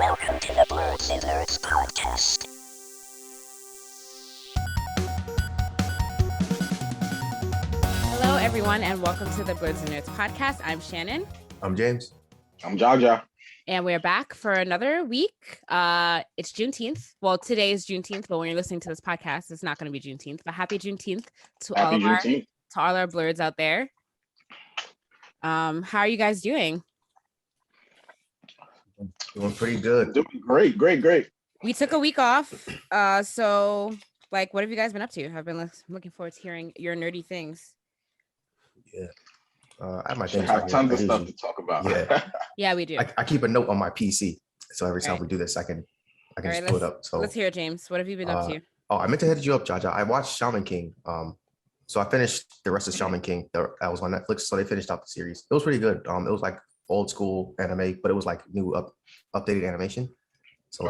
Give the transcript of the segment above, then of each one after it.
Welcome to the Blerdsnerds podcast. Hello, everyone, and welcome to the Blerdsnerds podcast. I'm Shannon. I'm James. I'm Jaja. And we're back for another week. It's Juneteenth. Well, today is Juneteenth, but when you're listening to this podcast, it's not going to be Juneteenth. But happy Juneteenth to all our blurs out there. How are you guys doing? Doing pretty good. Doing great. We took a week off. So what have you guys been up to? I've been looking forward to hearing your nerdy things. Yeah. I have my things. Have tons of stuff to talk about. Yeah. Yeah, we do. I keep a note on my PC, so every time we do this, I can just pull it up. So let's hear it, James. What have you been up to? Oh, I meant to hit you up, Jaja. I watched Shaman King. So I finished the rest of Shaman King that was on Netflix. So they finished out the series. It was pretty good. It was like old school anime, but it was like new updated animation. So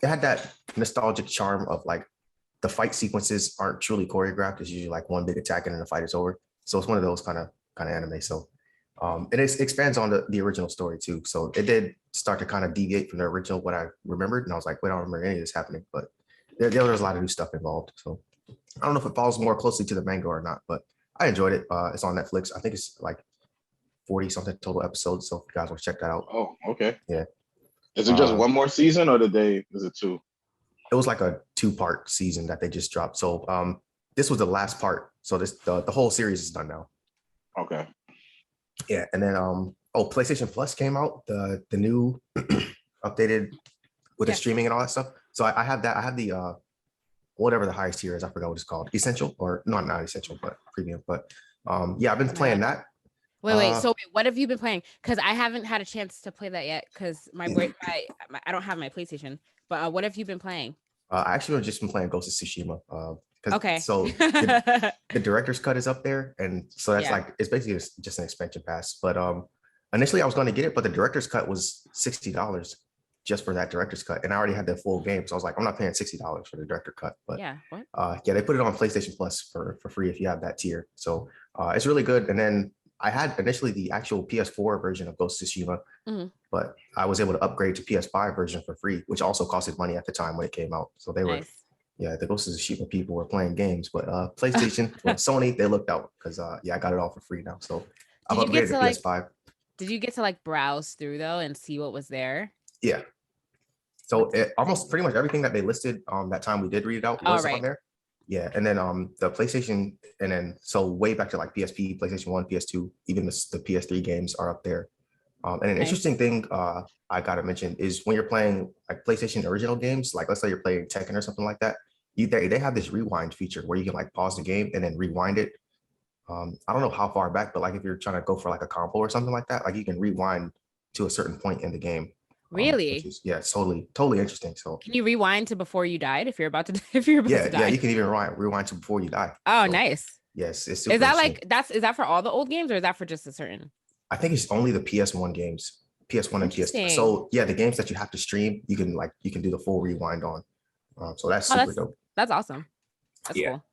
it had that nostalgic charm of like the fight sequences aren't truly choreographed. It's usually like one big attack and then the fight is over. So it's one of those kind of anime. So it expands on the original story too. So it did start to kind of deviate from the original, what I remembered. And I was like, wait, I don't remember any of this happening, but there was a lot of new stuff involved. So I don't know if it follows more closely to the manga or not, but I enjoyed it. It's on Netflix. I think it's like 40 something total episodes. So if you guys want to check that out. Oh, okay. Yeah. Is it just one more season or is it two? It was like a 2-part season that they just dropped. So this was the last part. So the whole series is done now. Okay. Yeah. And then PlayStation Plus came out, the new updated with the streaming and all that stuff. So I have that. I have the whatever the highest tier is. I forgot what it's called. Essential or not essential, but premium. But I've been playing that. Wait. So what have you been playing? Because I haven't had a chance to play that yet. Because I don't have my PlayStation. But what have you been playing? I actually just been playing Ghost of Tsushima. Okay. So the director's cut is up there, and so that's like it's basically just an expansion pass. But initially I was going to get it, but the director's cut was $60 just for that director's cut, and I already had the full game, so I was like, I'm not paying $60 for the director cut. But they put it on PlayStation Plus for free if you have that tier. So it's really good. And then I had initially the actual PS4 version of Ghost of Tsushima, but I was able to upgrade to PS5 version for free, which also costed money at the time when it came out. So they were, the Ghost of Tsushima people were playing games, but PlayStation, Sony, they looked out because I got it all for free now. So I've upgraded to PS5. Did you get to browse through though and see what was there? Yeah. So almost pretty much everything that they listed that time we did read it out was on there. Yeah, and then the PlayStation, and then so way back to like PSP, PlayStation 1, PS2, even the PS3 games are up there. And an interesting thing I gotta mention is when you're playing like PlayStation original games, like let's say you're playing Tekken or something like that, they have this rewind feature where you can like pause the game and then rewind it. I don't know how far back, but like if you're trying to go for like a combo or something like that, like you can rewind to a certain point in the game. Really? It's totally interesting. So can you rewind to before you died if you're about to die? Yeah, you can even rewind to before you die. Oh, so, nice. Yes, it's super is that for all the old games or is that for just a certain? I think it's only the PS1 games, PS1 and PS2. So yeah, the games that you have to stream, you can do the full rewind on. So that's super dope. That's awesome. That's cool.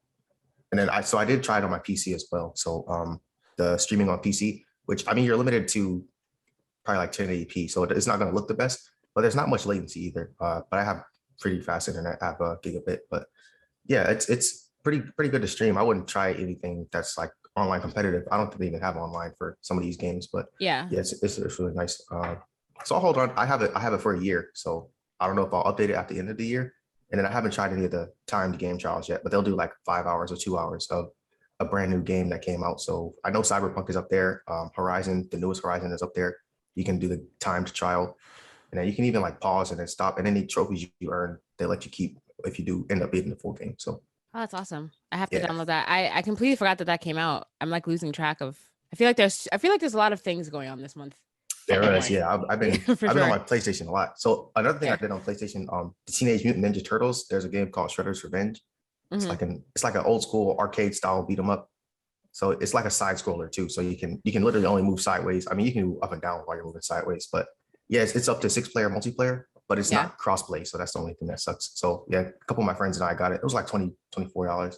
And then I did try it on my PC as well. So the streaming on PC, which I mean you're limited to probably like 1080p, so it's not going to look the best, but there's not much latency either. But I have pretty fast internet. I have a gigabit, but yeah, it's pretty good to stream. I wouldn't try anything that's like online competitive. I don't think they even have online for some of these games, but it's really nice. So I'll hold on. I have it for a year, so I don't know if I'll update it at the end of the year. And then I haven't tried any of the timed game trials yet, but they'll do like 5 hours or 2 hours of a brand new game that came out. So I know Cyberpunk is up there. Horizon, the newest Horizon is up there. You can do the timed trial, and then you can even like pause and then stop. And any trophies you earn, they let you keep if you do end up beating the full game. So that's awesome. I have to download that. I completely forgot that came out. I'm like losing track of. I feel like there's a lot of things going on this month. There is, I've been on my PlayStation a lot. So another thing I did on PlayStation, the Teenage Mutant Ninja Turtles. There's a game called Shredder's Revenge. It's like an old school arcade style beat 'em up. So it's like a side scroller too. So you can literally only move sideways. I mean, you can move up and down while you're moving sideways, but yeah, it's up to 6-player multiplayer, but it's not cross-play. So that's the only thing that sucks. So yeah, a couple of my friends and I got it. It was like $24.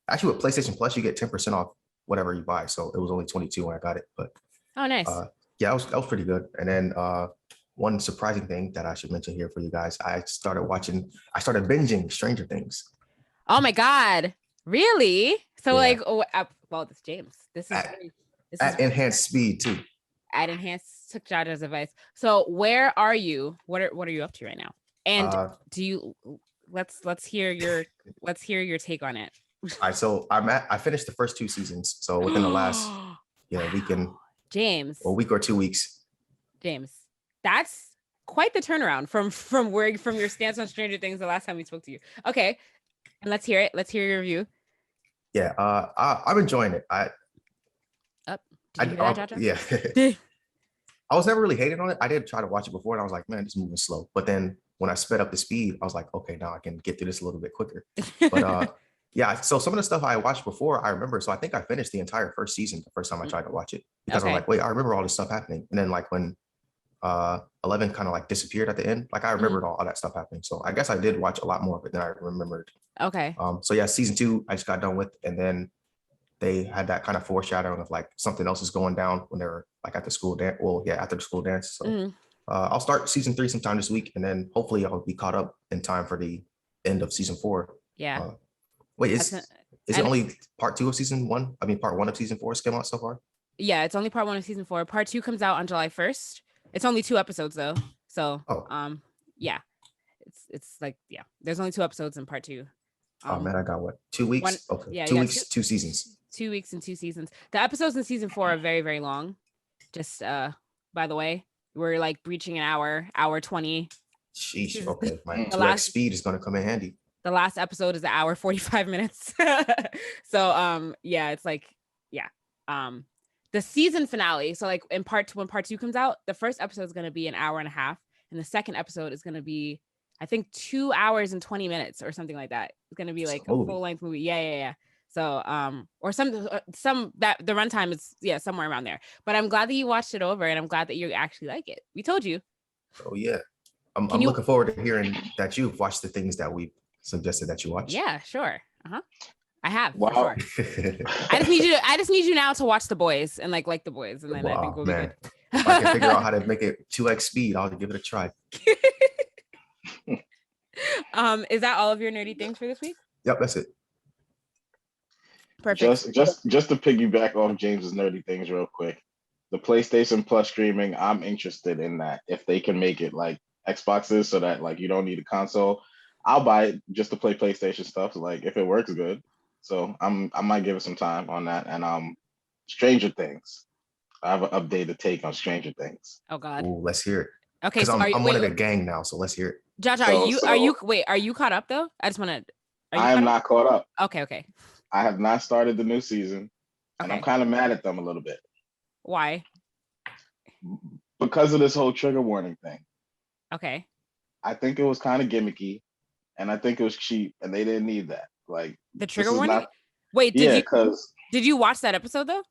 Actually, with PlayStation Plus, you get 10% off whatever you buy. So it was only 22 when I got it. But nice. that was pretty good. And then one surprising thing that I should mention here for you guys, I started binging Stranger Things. Oh my God. Really? So Yeah. well, this James. This is at enhanced speed too. At enhanced, took Jaja's advice. So where are you? What are you up to right now? And do you let's hear your take on it. All right, so I finished the first 2 seasons. So within the last James. a week or 2 weeks. James, that's quite the turnaround from your stance on Stranger Things the last time we spoke to you. Okay, and let's hear it. Let's hear your review. Yeah, I'm enjoying it. Did you hear that, Jaja? Yeah. I was never really hating on it. I did try to watch it before, and I was like, man, it's moving slow. But then when I sped up the speed, I was like, okay, now I can get through this a little bit quicker. But yeah, so some of the stuff I watched before, I remember. So I think I finished the entire first season the first time I tried to watch it because I was like, wait, I remember all this stuff happening. And then like when 11 kind of like disappeared at the end, like I remembered all that stuff happening. So I guess I did watch a lot more of it than I remembered. Okay. So yeah, season 2 I just got done with, and then they had that kind of foreshadowing of like something else is going down when they're like at the school dance. Well, yeah, after the school dance. So I'll start season 3 sometime this week, and then hopefully I'll be caught up in time for the end of season 4. Yeah. Wait, is it only part 2 of season 1? I mean, part 1 of season 4 has come out so far? Yeah, it's only part 1 of season 4. Part 2 comes out on July 1st. It's only 2 episodes though. So yeah. It's like, yeah, there's only 2 episodes in part 2. Oh man, I got what? 2 weeks? Okay. Yeah, 2 weeks, 2 seasons. 2 weeks and 2 seasons. The episodes in season 4 are very, very long. Just by the way, we're like breaching an hour 20. Sheesh. Okay. My 2x speed is gonna come in handy. The last episode is an hour 45 minutes. So yeah, it's like, yeah. The season finale. So like when part 2 comes out, the first episode is gonna be an hour and a half, and the second episode is gonna be, I think, 2 hours and 20 minutes or something like that. It's gonna be like a full-length movie. Yeah. So or some that the runtime is somewhere around there. But I'm glad that you watched it over, and I'm glad that you actually like it. We told you. Oh yeah. I'm looking forward to hearing that you've watched the things that we suggested that you watch. Yeah, sure. I have. Wow. For sure. I just need you now to watch The Boys and like The Boys, and then I think we'll be good. If I can figure out how to make it 2x speed, I'll give it a try. Is that all of your nerdy things for this week? Yep, that's it. Perfect. Just to piggyback off James's nerdy things real quick. The PlayStation Plus streaming, I'm interested in that. If they can make it like Xbox is, so that like you don't need a console, I'll buy it just to play PlayStation stuff. Like if it works good. So I might give it some time on that. And Stranger Things. I have an updated take on Stranger Things. Oh God. Ooh, let's hear it. Okay, so I'm one of the gang now, so let's hear it. Jaja, are you caught up though? I just want to. I am not caught up. Okay. I have not started the new season, and I'm kind of mad at them a little bit. Why? Because of this whole trigger warning thing. Okay. I think it was kind of gimmicky, and I think it was cheap, and they didn't need that. Like the trigger warning. Wait, did you watch that episode though?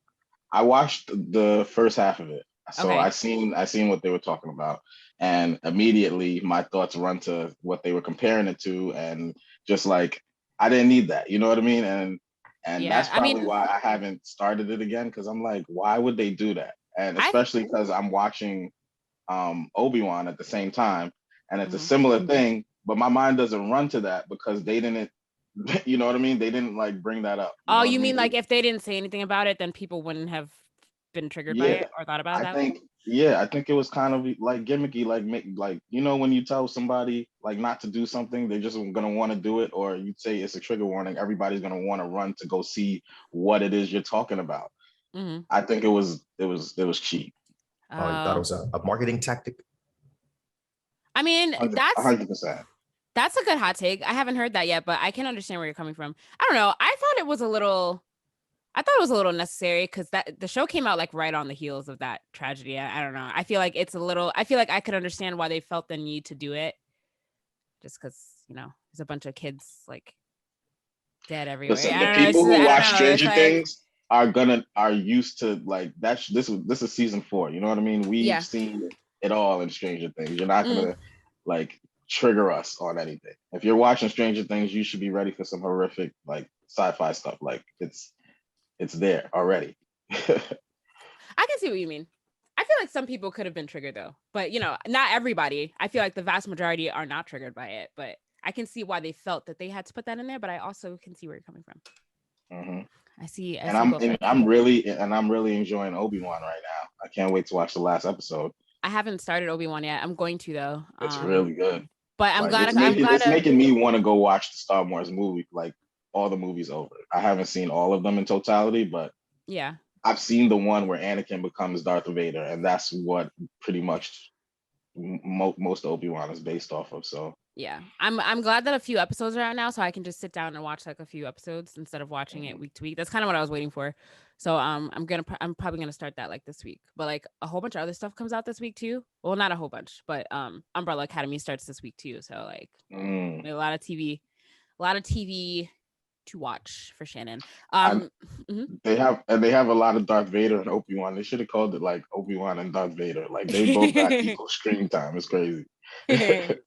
I watched the first half of it, so I seen what they were talking about, and immediately my thoughts run to what they were comparing it to, and just like I didn't need that, you know what I mean? And that's probably why I haven't started it again, because I'm like, why would they do that? And especially because I'm watching Obi-Wan at the same time, and it's a similar thing, but my mind doesn't run to that because they didn't, you know what I mean? They didn't like bring that up. Oh, you mean like if they didn't say anything about it, then people wouldn't have been triggered by it or thought about that? I think it was kind of like gimmicky, like you know when you tell somebody like not to do something, they're just gonna want to do it, or you say it's a trigger warning, everybody's gonna want to run to go see what it is you're talking about. I think it was cheap. You thought it was a marketing tactic? I mean, 100%. That's a good hot take. I haven't heard that yet, but I can understand where you're coming from. I don't know. I thought it was a little necessary because the show came out like right on the heels of that tragedy. I don't know. I feel like I could understand why they felt the need to do it, just because there's a bunch of kids like dead everywhere. Listen, the people who watch Stranger Things are used to like that. This is season 4. You know what I mean? We've seen it all in Stranger Things. You're not gonna like trigger us on anything. If you're watching Stranger Things, you should be ready for some horrific like sci-fi stuff. Like it's there already. I can see what you mean. I feel like some people could have been triggered though, but not everybody. I feel like the vast majority are not triggered by it, but I can see why they felt that they had to put that in there. But I also can see where you're coming from. Mm-hmm. I see. I'm really enjoying Obi-Wan right now. I can't wait to watch the last episode. I haven't started Obi-Wan yet. I'm going to though. It's really good. But I'm glad. It's making me want to go watch the Star Wars movie, like all the movies over. I haven't seen all of them in totality, but yeah, I've seen the one where Anakin becomes Darth Vader, and that's what pretty much most Obi-Wan is based off of. So yeah, I'm glad that a few episodes are out now, so I can just sit down and watch like a few episodes instead of watching it week to week. That's kind of what I was waiting for. So I'm probably gonna start that like this week. But like a whole bunch of other stuff comes out this week too. Well, not a whole bunch, but Umbrella Academy starts this week too. So like a lot of TV to watch for Shannon. They have a lot of Darth Vader and Obi-Wan. They should have called it like Obi-Wan and Darth Vader. Like they both got equal screen time. It's crazy. What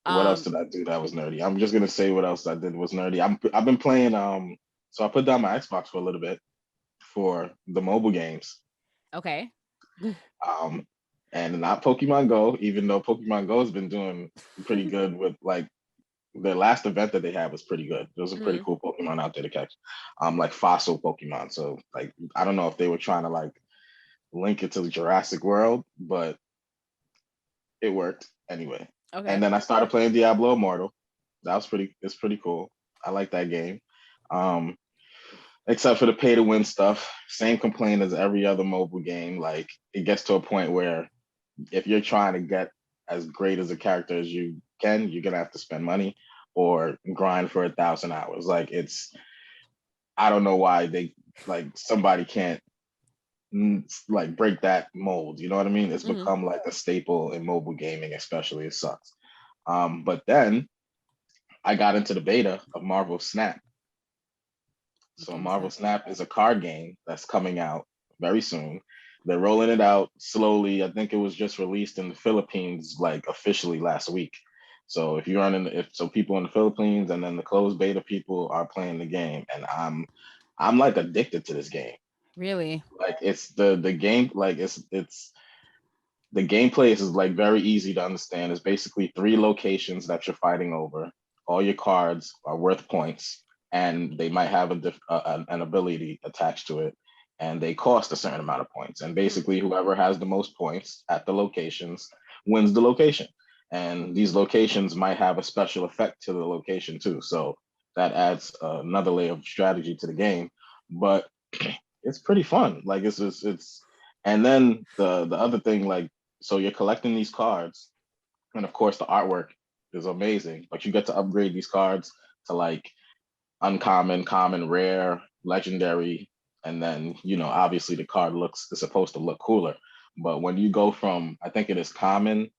else did I do that was nerdy? I'm just gonna say what else I did was nerdy. I've been playing so I put down my Xbox for a little bit for the mobile games. Okay. And not Pokemon Go, even though Pokemon Go has been doing pretty good with like the last event that they had was pretty good. There was a pretty cool Pokemon out there to catch. Like fossil Pokemon. So like I don't know if they were trying to like link it to the Jurassic World, but it worked anyway. Okay. And then I started playing Diablo Immortal. It's pretty cool. I like that game. Except for the pay to win stuff. Same complaint as every other mobile game. Like it gets to a point where if you're trying to get as great as a character as you can, you're gonna have to spend money or grind for 1,000 hours. Like I don't know why they like somebody can't like break that mold. You know what I mean? It's become like a staple in mobile gaming, especially. It sucks. But then I got into the beta of Marvel Snap. So Marvel Snap is a card game that's coming out very soon. They're rolling it out slowly. I think it was just released in the Philippines like officially last week. So if you're people in the Philippines and then the closed beta people are playing the game, and I'm like addicted to this game. Really? Like it's the game, like it's the gameplay is like very easy to understand. It's basically 3 locations that you're fighting over. All your cards are worth points, and they might have an ability attached to it, and they cost a certain amount of points. And basically, whoever has the most points at the locations wins the location. And these locations might have a special effect to the location too. So that adds another layer of strategy to the game. But it's pretty fun. Like it's and then the other thing, like, so you're collecting these cards, and of course the artwork is amazing, but you get to upgrade these cards to like uncommon, common, rare, legendary, and then obviously the card is supposed to look cooler. But when you go from, I think it is common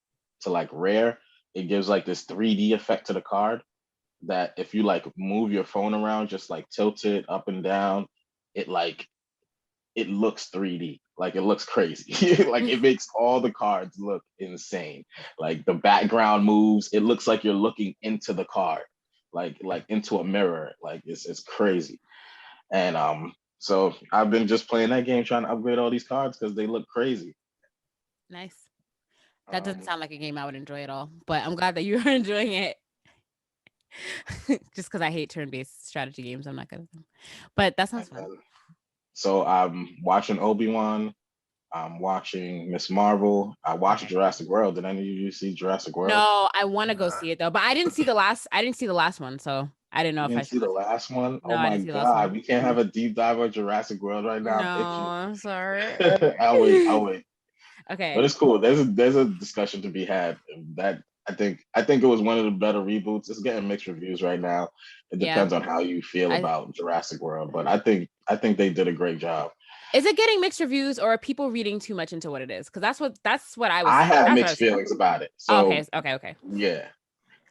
to like rare, it gives like this 3D effect to the card that if you like move your phone around, just like tilt it up and down, it looks 3D. Like it looks crazy. Like it makes all the cards look insane. Like the background moves. It looks like you're looking into the card, like into a mirror. Like it's crazy. And so I've been just playing that game, trying to upgrade all these cards because they look crazy. Nice. That doesn't sound like a game I would enjoy at all, but I'm glad that you are enjoying it. Just because I hate turn-based strategy games, I'm not gonna. But that sounds fun. So I'm watching Obi-Wan. I'm watching Miss Marvel. I watched Jurassic World. Did any of you see Jurassic World? No, I want to go see it though, but I didn't see the last one, so I didn't know if I should see the last one. No, oh my god, we can't have a deep dive on Jurassic World right now. No, I'm sorry. I'll wait. Okay, but it's cool. There's a discussion to be had. That I think it was one of the better reboots. It's getting mixed reviews right now. It depends on how you feel about Jurassic World, but I think they did a great job. Is it getting mixed reviews, or are people reading too much into what it is? Because that's what I have mixed feelings about it. So okay. Yeah.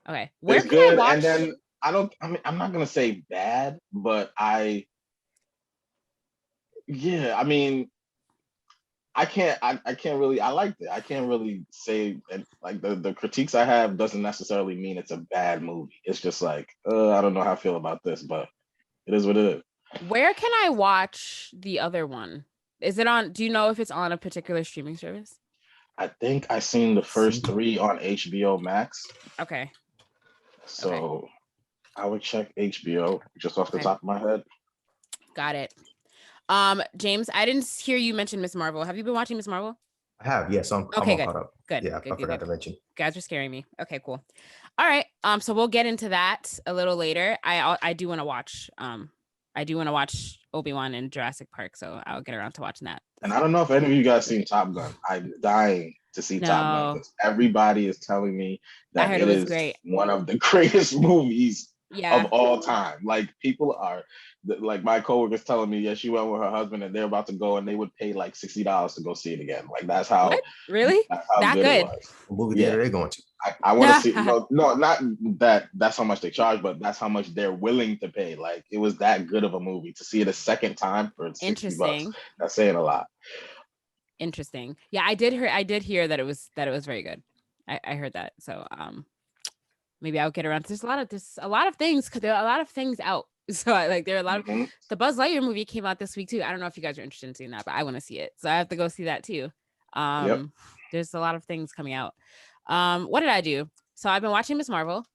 Okay. Where it's good, and then I'm not gonna say bad, but I can't really. I liked it. I can't really say like the critiques I have doesn't necessarily mean it's a bad movie. It's just like I don't know how I feel about this, but it is what it is. Where can I watch the other one? Is it on? Do you know if it's on a particular streaming service? I think I seen the first 3 on HBO Max. Okay. So I would check HBO just off the top of my head. Got it. James, I didn't hear you mention Miss Marvel. Have you been watching Miss Marvel? I have, yes. I'm all caught up. Good. Yeah, good, I forgot to mention. Guys are scaring me. Okay, cool. All right. So we'll get into that a little later. I do want to watch Obi-Wan and Jurassic Park, so I'll get around to watching that. And I don't know if any of you guys seen Top Gun. I'm dying to see Top Gun because everybody is telling me that it is great. One of the greatest movies of all time. Like people are, like my coworkers telling me, she went with her husband and they're about to go and they would pay like $60 to go see it again. Like that's how. What? Really? That's how that good it was. What movie theater are they going to? I want to see. No, not that. That's how much they charge, but that's how much they're willing to pay. Like it was that good of a movie to see it a second time for $60. That's saying a lot. Interesting. Yeah, I did hear that it was very good. I heard that. So maybe I'll get around. There's a lot of things because there are a lot of things out. So there are a lot of the Buzz Lightyear movie came out this week too. I don't know if you guys are interested in seeing that, but I want to see it. So I have to go see that too. There's a lot of things coming out. What did I do? So I've been watching Miss Marvel.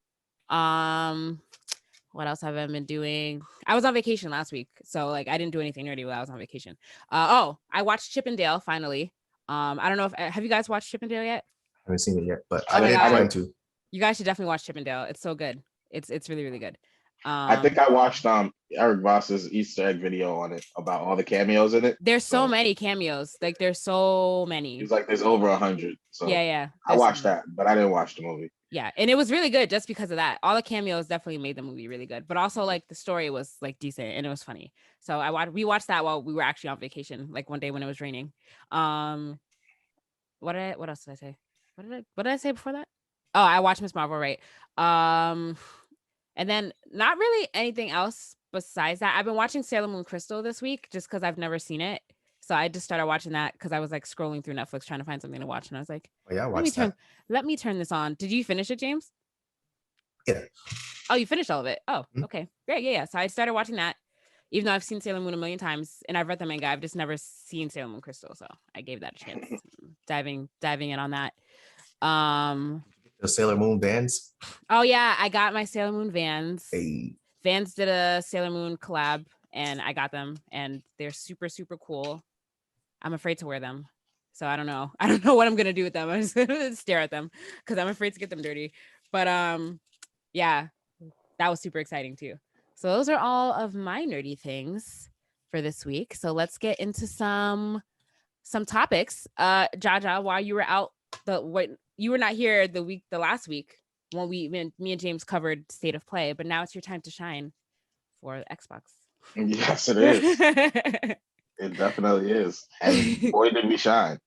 What else have I been doing? I was on vacation last week, so I didn't do anything nerdy while I was on vacation. I watched Chip and Dale finally. I don't know if have you guys watched Chip and Dale yet? I haven't seen it yet, but I did plan to. You guys should definitely watch Chip and Dale. It's so good. It's really, really good. I think I watched Eric Voss's Easter egg video on it about all the cameos in it. There's so many cameos. There's so many. He's there's over 100. So yeah. I watched that, but I didn't watch the movie. Yeah, and it was really good just because of that. All the cameos definitely made the movie really good, but also the story was decent and it was funny. So we watched that while we were actually on vacation, one day when it was raining. What else did I say? What did I say before that? Oh, I watched Miss Marvel, right? And then not really anything else besides that. I've been watching Sailor Moon Crystal this week just because I've never seen it. So I just started watching that because I was scrolling through Netflix trying to find something to watch. And I was like, oh, yeah, I watched that. Let me turn this on. Did you finish it, James? Yeah. Oh, you finished all of it? Oh, okay. Great. Yeah. So I started watching that, even though I've seen Sailor Moon a million times and I've read the manga. I've just never seen Sailor Moon Crystal. So I gave that a chance. diving in on that. The Sailor Moon Vans. Oh yeah, I got my Sailor Moon Vans. Hey. Vans did a Sailor Moon collab and I got them and they're super, super cool. I'm afraid to wear them. So I don't know what I'm gonna do with them. I'm just gonna stare at them because I'm afraid to get them dirty. But yeah, that was super exciting too. So those are all of my nerdy things for this week. So let's get into some topics. Jaja, while you were out, you were not here the last week when me and James covered State of Play, but now it's your time to shine for Xbox. Yes, it is. It definitely is. And boy, did we shine.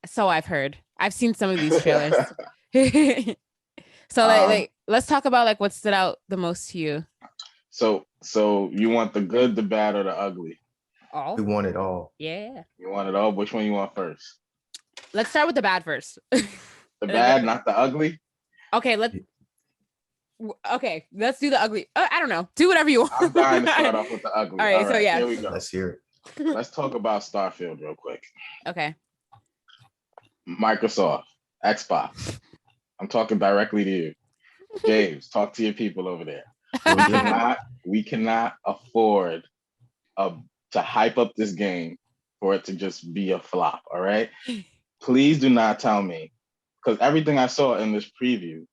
So I've heard. I've seen some of these trailers. So let's talk about what stood out the most to you. So you want the good, the bad, or the ugly? All? We want it all. Yeah. You want it all? Which one you want first? Let's start with the bad first. The bad, not the ugly? Okay, let's do the ugly. I don't know. Do whatever you want. I'm dying to start off with the ugly. All right, so yeah. Here we go. Let's hear it. Let's talk about Starfield real quick. Okay. Microsoft, Xbox. I'm talking directly to you. James, talk to your people over there. We cannot afford to hype up this game for it to just be a flop, all right? Please do not tell me, because everything I saw in this preview,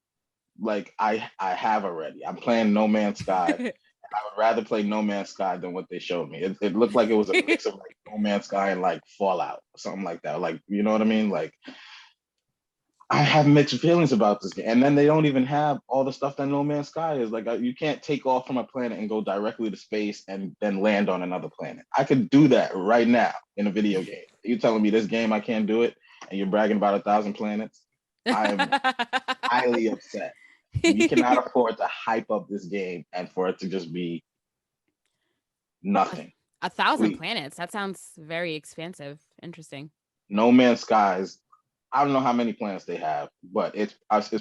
I have already. I'm playing No Man's Sky. I would rather play No Man's Sky than what they showed me. It looked like it was a mix of No Man's Sky and Fallout or something like that. You know what I mean? I have mixed feelings about this game. And then they don't even have all the stuff that No Man's Sky is. You can't take off from a planet and go directly to space and then land on another planet. I could do that right now in a video game. You're telling me this game I can't do it, and you're bragging about 1,000 planets? I am highly upset. We cannot afford to hype up this game and for it to just be nothing. 1,000 planets? That sounds very expansive. Interesting. No Man's Skies, I don't know how many planets they have, but it's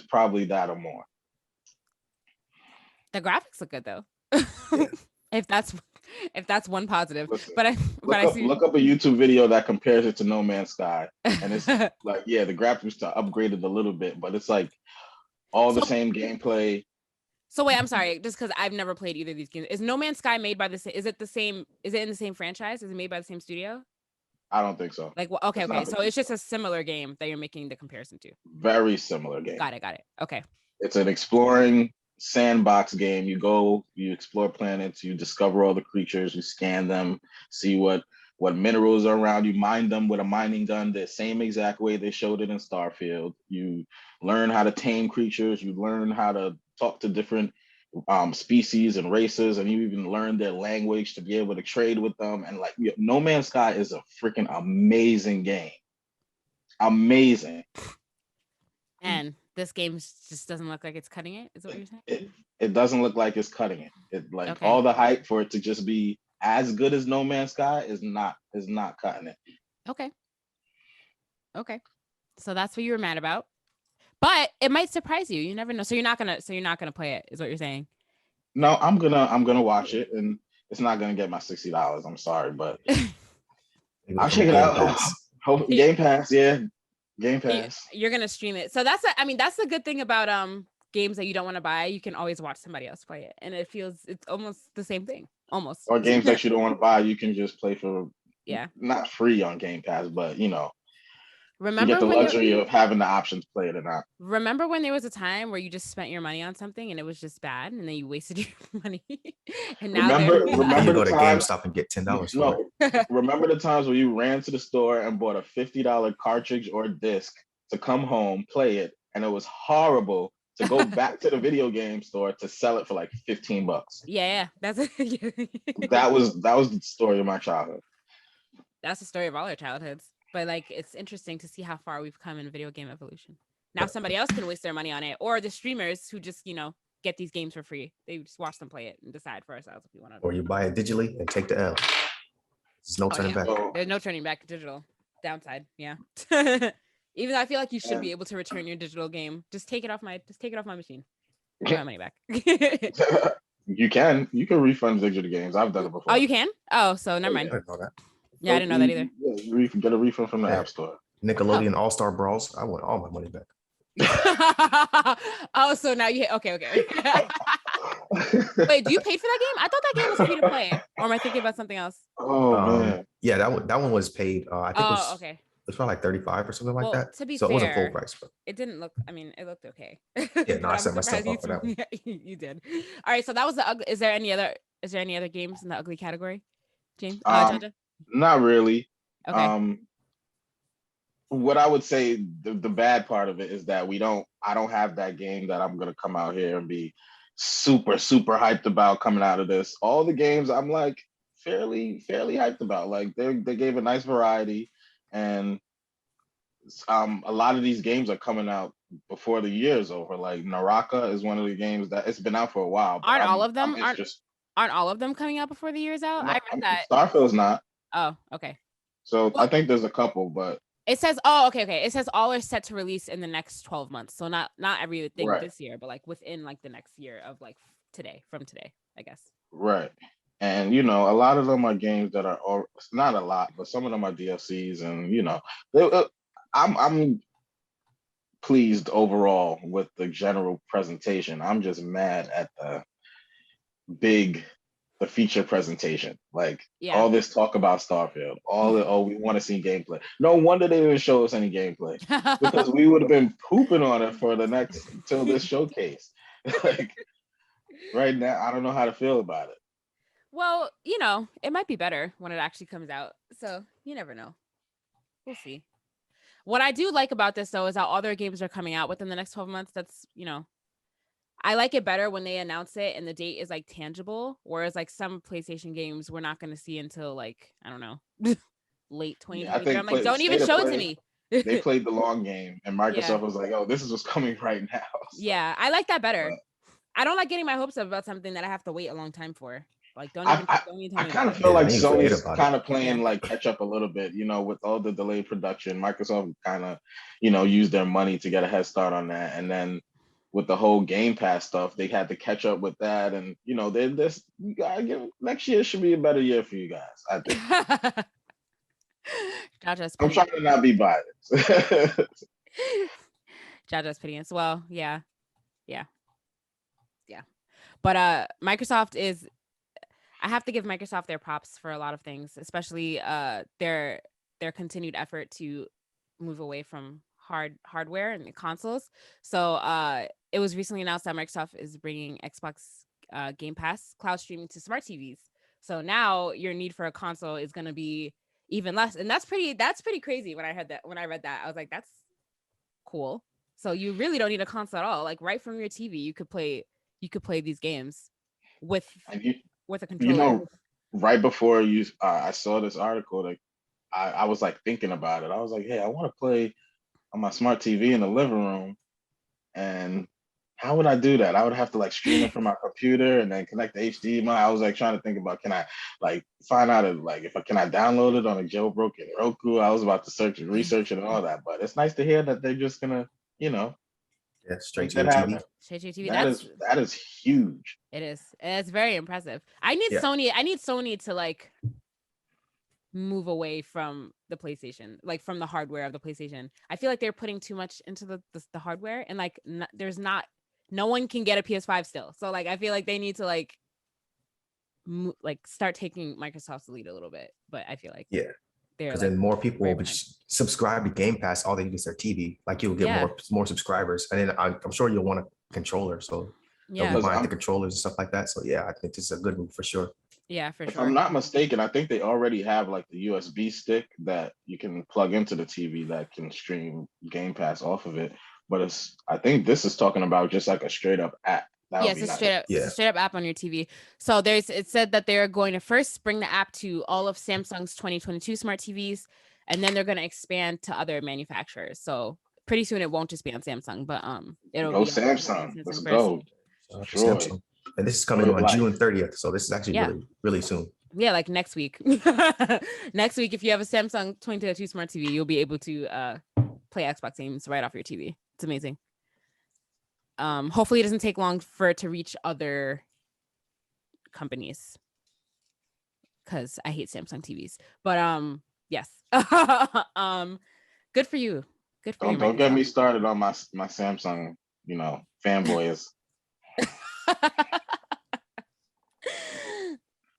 probably that or more. The graphics look good though. If that's If that's one positive. Listen, but I look up a YouTube video that compares it to No Man's Sky, and it's like, yeah, the graphics are upgraded a little bit, but it's like all the same gameplay. So wait, I'm sorry, just because I've never played either of these games. Is No Man's Sky made by the same? Is it the same? Is it in the same franchise? Is it made by the same studio? I don't think so. Like, well, okay. So it's just a similar game that you're making the comparison to. Very similar game. Got it. Okay. It's an exploring sandbox game. You go, you explore planets, you discover all the creatures, you scan them, see what minerals are around. You mine them with a mining gun, the same exact way they showed it in Starfield. You learn how to tame creatures. You learn how to talk to different species and races, and you even learn their language to be able to trade with them. And like, No Man's Sky is a freaking amazing game. Amazing. And this game just doesn't look like it's cutting it. Is what you're saying? It doesn't look like it's cutting it. It like all the hype for it to just be as good as No Man's Sky is not cutting it. Okay. So that's what you were mad about. But it might surprise you. You never know. So you're not gonna play it, is what you're saying? No, I'm gonna watch it, and it's not gonna get my $60. I'm sorry, but I'll check it out. Game Pass, yeah. Game Pass. You're gonna stream it. So that's the good thing about games that you don't want to buy. You can always watch somebody else play it, and it's almost the same thing. Almost. Or games that you don't want to buy, you can just play for not free on Game Pass, but remember you get the luxury of having the option to play it or not. Remember when there was a time where you just spent your money on something and it was just bad, and then you wasted your money? And now remember you go to GameStop and get $10 for it. Remember the times where you ran to the store and bought a $50 cartridge or disc to come home, play it, and it was horrible to go back to the video game store to sell it for like $15. Yeah, that's that was the story of my childhood. That's the story of all our childhoods. But like, it's interesting to see how far we've come in video game evolution. Now somebody else can waste their money on it, or the streamers who just get these games for free. They just watch them play it and decide for ourselves if we want to. Or you buy it digitally and take the L. There's no turning back. There's no turning back. Digital downside. Yeah. Even though I feel like you should be able to return your digital game. Just take it off my machine. Get my money back. You can refund digital games. I've done it before. Oh, you can? Oh, so never mind. I didn't know that. Yeah, I didn't know that either. Yeah, you get a refund from the App Store. Nickelodeon All-Star Brawls. I want all my money back. Oh, so now you okay. Wait, do you pay for that game? I thought that game was free to play. Or am I thinking about something else? Oh man. Yeah, that one was paid. I think it was okay. It's probably like 35 or something like that. To be so fair, it wasn't full price, but it didn't look. I mean, it looked okay. Yeah, no, I set myself up for that one. You did. All right, so that was the ugly. Is there any other games in the ugly category, James? Not really. Okay. What I would say the bad part of it is that I don't have that game that I'm gonna come out here and be super hyped about coming out of this. All the games I'm like fairly hyped about. Like they gave a nice variety, and a lot of these games are coming out before the year is over. Like Naraka is one of the games that it's been out for a while. Aren't all of them coming out before the year's out? No, I read that. Starfield's not. Oh, okay. So I think there's a couple, but it says, okay. It says all are set to release in the next 12 months. So not everything this year, but like within like the next year of like from today, I guess. Right. And a lot of them are games that are not a lot, but some of them are DLCs, and I'm pleased overall with the general presentation. I'm just mad at the feature presentation. Like all this talk about Starfield, we want to see gameplay. No wonder they didn't show us any gameplay, because we would have been pooping on it for the next till this showcase. Like right now, I don't know how to feel about it. Well, it might be better when it actually comes out. So you never know. We'll see. What I do like about this though is that all their games are coming out within the next 12 months. That's, I like it better when they announce it and the date is like tangible, whereas like some PlayStation games we're not going to see until like, I don't know, late 2023. I'm like, don't even show it to me. They played the long game, and Microsoft was like, oh, this is what's coming right now. So, yeah, I like that better. I don't like getting my hopes up about something that I have to wait a long time for. Like, don't even tell me. I kind of feel like Sony's kind of playing like catch up a little bit, with all the delayed production. Microsoft kind of, used their money to get a head start on that, and then with the whole Game Pass stuff, they had to catch up with that, and you know, you gotta give next year should be a better year for you guys. I think. I'm trying to not be biased. Jaja's opinions. Well, yeah. But Microsoft is. I have to give Microsoft their props for a lot of things, especially their continued effort to move away from hardware and consoles. So it was recently announced that Microsoft is bringing Xbox Game Pass cloud streaming to smart TVs. So now your need for a console is going to be even less, and that's pretty crazy. When I read that, I was like, that's cool. So you really don't need a console at all. Like right from your TV, you could play these games with a controller. You know, right before I saw this article, like I was like thinking about it. I was like, hey, I want to play on my smart TV in the living room, and how would I do that? I would have to like stream it from my computer and then connect the HDMI. I was like trying to think about, can I like find out can I download it on a jailbroken Roku? I was about to research it and all that, but it's nice to hear that they're just gonna, straight to your TV. Straight to your TV. That is huge. It is. It's very impressive. I need Sony to like move away from the PlayStation, like from the hardware of the PlayStation. I feel like they're putting too much into the hardware, and like no one can get a PS5 still. So like I feel like they need to like start taking Microsoft's lead a little bit. But I feel like because then more people will subscribe to Game Pass. All they need is their TV. Like you'll get more subscribers, and then I'm sure you'll want a controller. So they'll be buying the controllers and stuff like that. So yeah, I think this is a good move for sure. Yeah, for sure. If I'm not mistaken, I think they already have like the USB stick that you can plug into the TV that can stream Game Pass off of it. But I think this is talking about just like a straight up app. Yes, it's a straight up app on your TV. So it said that they're going to first bring the app to all of Samsung's 2022 smart TVs, and then they're going to expand to other manufacturers. So pretty soon it won't just be on Samsung, but it'll be Samsung. Let's go. Samsung. And this is coming on June 30th. So this is actually really, really soon. Yeah, like next week. Next week, if you have a Samsung 2022 smart TV, you'll be able to play Xbox games right off your TV. It's amazing. Hopefully it doesn't take long for it to reach other companies, because I hate Samsung TVs. But yes. Good for you. Good for you. Don't get me started on my Samsung, fanboys.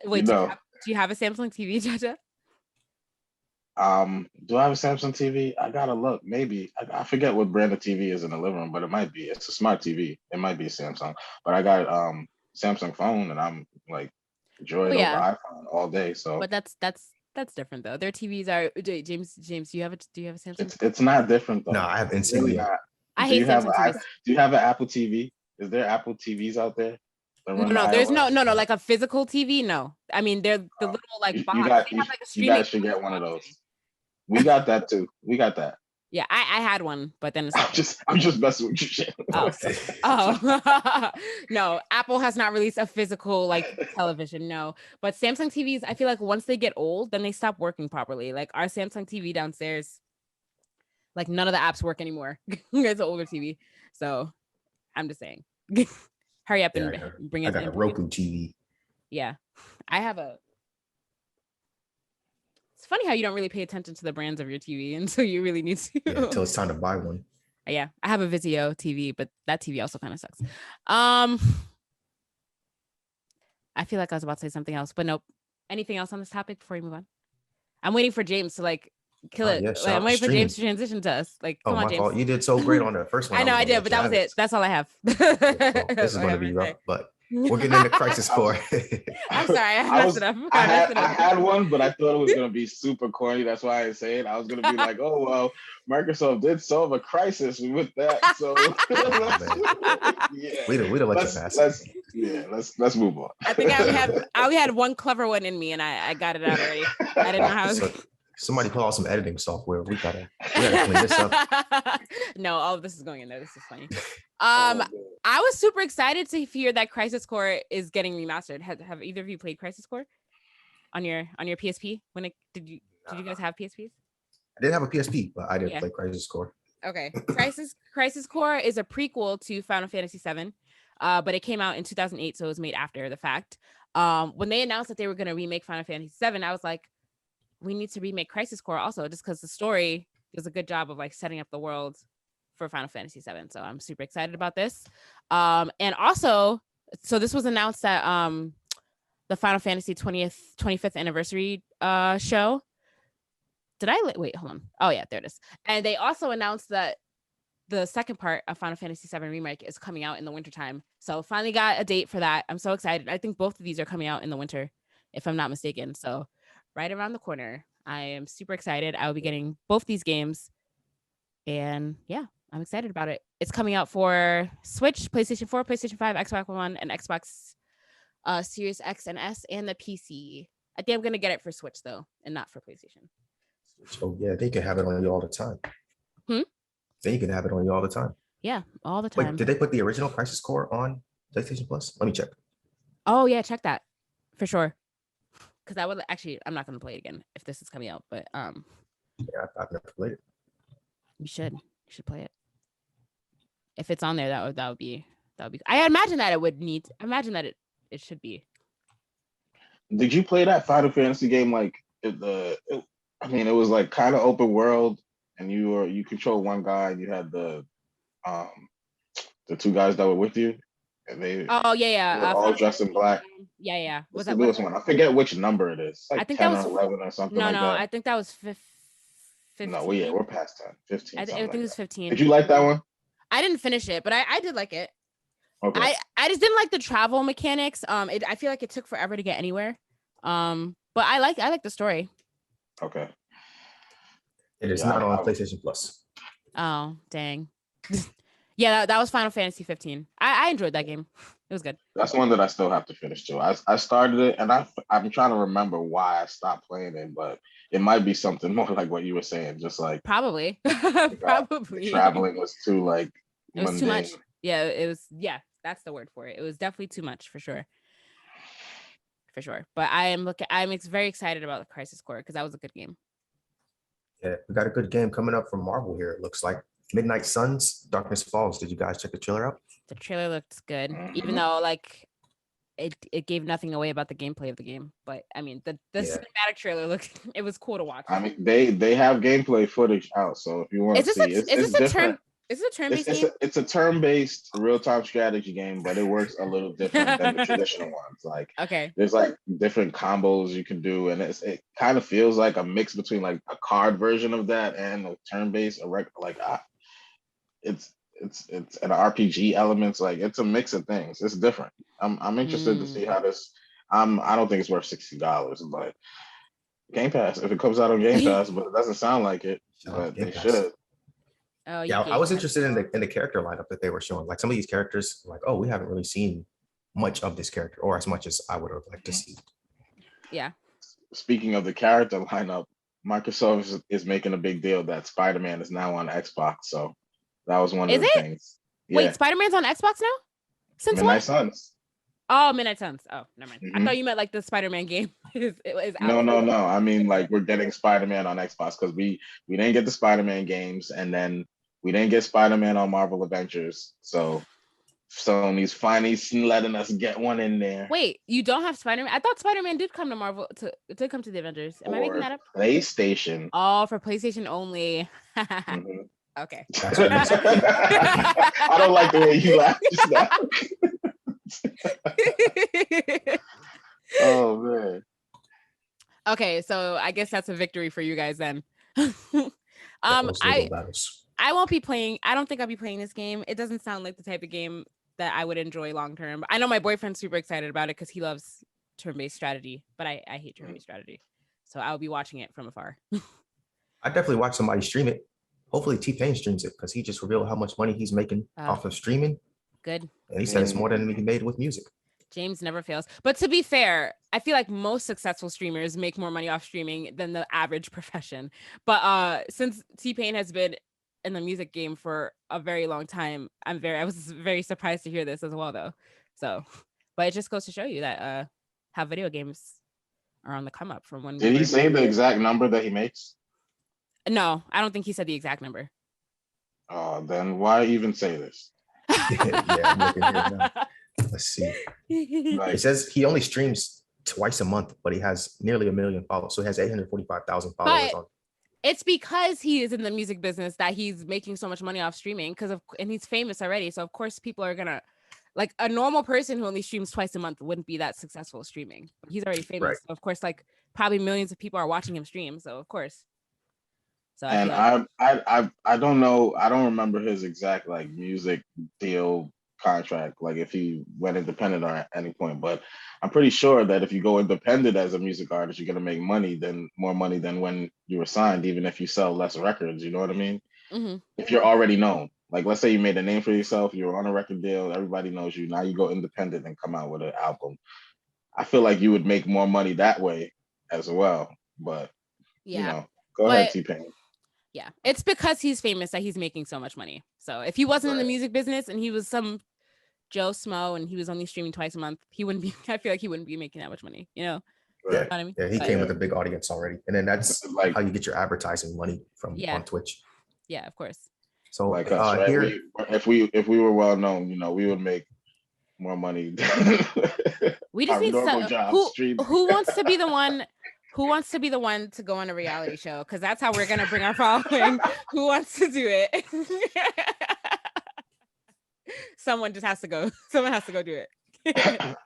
Wait, do you have a Samsung TV, Jaja? Do I have a Samsung TV? I gotta look. Maybe I forget what brand of TV is in the living room, but it might be. It's a smart TV. It might be a Samsung. But I got Samsung phone, and I'm like enjoying over iPhone all day. So, but that's different though. Their TVs are James. Do you have a Samsung? It's not different though. No, I have instantly. I hate Samsung TVs. Do you have an Apple TV? Is there Apple TVs out there? No, there's no, like a physical TV. No, I mean they're the little like box. You guys should get one of those. We got that too. We got that. Yeah, I had one, but then it's I'm just messing with you, Shannon. Oh. No, Apple has not released a physical like television. No, but Samsung TVs, I feel like once they get old, then they stop working properly. Like our Samsung TV downstairs, like none of the apps work anymore. It's an older TV, so I'm just saying. Hurry up and bring it. I got a Roku TV. Yeah, I have a. It's funny how you don't really pay attention to the brands of your TV until you really need to. Yeah, until it's time to buy one. Yeah, I have a Vizio TV, but that TV also kind of sucks. I feel like I was about to say something else, but nope. Anything else on this topic before we move on? I'm waiting for James to like kill it. I'm waiting for James to transition to us. Like, come on, James. Fault. You did so great on the first one. I know I did, but that was it. That's all I have. This is going to be rough, but we're getting into Crisis Core. I'm sorry, I messed it up. I had one, but I thought it was going to be super corny. That's why I didn't say it. I was going to be like, oh, well, Microsoft did solve a crisis with that. So we don't let you pass. Let's move on. I think I only had one clever one in me, and I got it out already. I didn't know how. Somebody pull out some editing software. We gotta clean this up. No, all of this is going in there. This is funny. I was super excited to hear that Crisis Core is getting remastered. Have either of you played Crisis Core on your PSP? Did you guys have PSPs? I didn't have a PSP, but I did play Crisis Core. Okay. Crisis Core is a prequel to Final Fantasy VII, but it came out in 2008, so it was made after the fact. When they announced that they were going to remake Final Fantasy VII, I was like, we need to remake Crisis Core also, just because the story does a good job of like setting up the world for Final Fantasy VII. So I'm super excited about this. And also, so this was announced at the Final Fantasy 25th anniversary show. Did I wait? Hold on. Oh yeah, there it is. And they also announced that the second part of Final Fantasy VII Remake is coming out in the wintertime. So finally got a date for that. I'm so excited. I think both of these are coming out in the winter, if I'm not mistaken. So right around the corner. I am super excited. I will be getting both these games. And yeah, I'm excited about it. It's coming out for Switch, PlayStation 4, PlayStation 5, Xbox One, and Xbox Series X and S, and the PC. I think I'm going to get it for Switch, though, and not for PlayStation. So yeah, they can have it on you all the time. Then you can have it on you all the time. Yeah, all the time. Wait, did they put the original Crisis Core on PlayStation Plus? Let me check. Oh yeah, check that for sure. Because I would actually, I'm not going to play it again if this is coming out, but yeah, I've never played it. You should play it. If it's on there, that would be. I imagine that it would need. Imagine that it should be. Did you play that Final Fantasy game like it was like kind of open world, and you control one guy, and you had the two guys that were with you, and they were all dressed in black. Yeah. Was that the newest one? I forget which number it is. Like I think 10 that was 11 or something. No, like that. I think that was 15. No, we're past 10, 15. I think it was 15. Did you like that one? I didn't finish it, but I did like it. Okay. I just didn't like the travel mechanics. I feel like it took forever to get anywhere. But I like the story. Okay. It is not on PlayStation Plus. Oh, dang. Yeah, that was Final Fantasy 15. I enjoyed that game. It was good. That's one that I still have to finish too. I started it, and I'm trying to remember why I stopped playing it, but it might be something more like what you were saying, just like probably. Probably traveling was too like it was too much. Yeah, it was. Yeah, that's the word for it. It was definitely too much for sure. But I'm very excited about the Crisis Core because that was a good game. Yeah, we got a good game coming up from Marvel here. It looks like Midnight Suns, Darkness Falls. Did you guys check the trailer out? The trailer looked good, even though like it gave nothing away about the gameplay of the game. But I mean, the cinematic trailer looked, it was cool to watch. I mean, they have gameplay footage out, so if you want to see, it's different. Is it a turn-based game? It's a turn-based real-time strategy game, but it works a little different than the traditional ones. Like, there's like different combos you can do, and it kind of feels like a mix between like a card version of that and a turn-based, it's an RPG elements. Like, it's a mix of things. It's different. I'm interested to see how this. I don't think it's worth $60, but Game Pass, if it comes out on Game Pass, but it doesn't sound like it. But they should. Oh, yeah, I was interested in the character lineup that they were showing. Like some of these characters, like, oh, we haven't really seen much of this character, or as much as I would have liked to see. Yeah. Speaking of the character lineup, Microsoft is making a big deal that Spider-Man is now on Xbox. So that was one of the things. Yeah. Wait, Spider-Man's on Xbox now? Since Midnight Suns. Oh, Midnight Suns. Oh, never mind. I thought you meant like the Spider-Man game. is out. No. I mean, like, we're getting Spider-Man on Xbox because we didn't get the Spider-Man games, and then we didn't get Spider-Man on Marvel Adventures. So Sony's finally letting us get one in there. Wait, you don't have Spider-Man? I thought Spider-Man did come to Marvel. It did come to the Avengers. Am I making that up? PlayStation. Oh, for PlayStation only. Okay. I don't like the way you laughed just now. Oh man. Okay, so I guess that's a victory for you guys then. I won't be playing. I don't think I'll be playing this game. It doesn't sound like the type of game that I would enjoy long term. I know my boyfriend's super excited about it because he loves turn-based strategy, but I hate turn-based strategy. So I'll be watching it from afar. I definitely watch somebody stream it. Hopefully T-Pain streams it because he just revealed how much money he's making off of streaming. Good. And he said it's more than he made with music. James never fails. But to be fair, I feel like most successful streamers make more money off streaming than the average profession. But since T-Pain has been in the music game for a very long time, I was very surprised to hear this as well, though. So, but it just goes to show you that how video games are on the come up from when. Did he say the exact number that he makes? No, I don't think he said the exact number. Then why even say this? Yeah, I'm looking here now. Let's see. It says he only streams twice a month, but he has nearly 1 million followers. So he has 845,000 followers on. It's because he is in the music business that he's making so much money off streaming and he's famous already. So of course people are gonna, like, a normal person who only streams twice a month wouldn't be that successful streaming. He's already famous. Right. So of course, like, probably millions of people are watching him stream. So of course. So I don't know. I don't remember his exact like music deal contract, like if he went independent or at any point, but I'm pretty sure that if you go independent as a music artist, you're gonna make money, then more money than when you were signed, even if you sell less records. You know what I mean? Mm-hmm. If you're already known, like let's say you made a name for yourself, you're on a record deal, everybody knows you. Now you go independent and come out with an album. I feel like you would make more money that way as well. But you know, go ahead, T-Pain. Yeah, it's because he's famous that he's making so much money. So if he wasn't in the music business and he was some Joe Smo and he was only streaming twice a month, he wouldn't be. I feel like he wouldn't be making that much money. You know? Yeah, you know what I mean? Yeah. He came with a big audience already, and then that's like how you get your advertising money from on Twitch. Yeah, of course. So like us, right? Here, if we were well known, you know, we would make more money. We just need some. Who wants to be the one? Who wants to be the one to go on a reality show? Because that's how we're gonna bring our following. Who wants to do it? Someone just has to go. Someone has to go do it.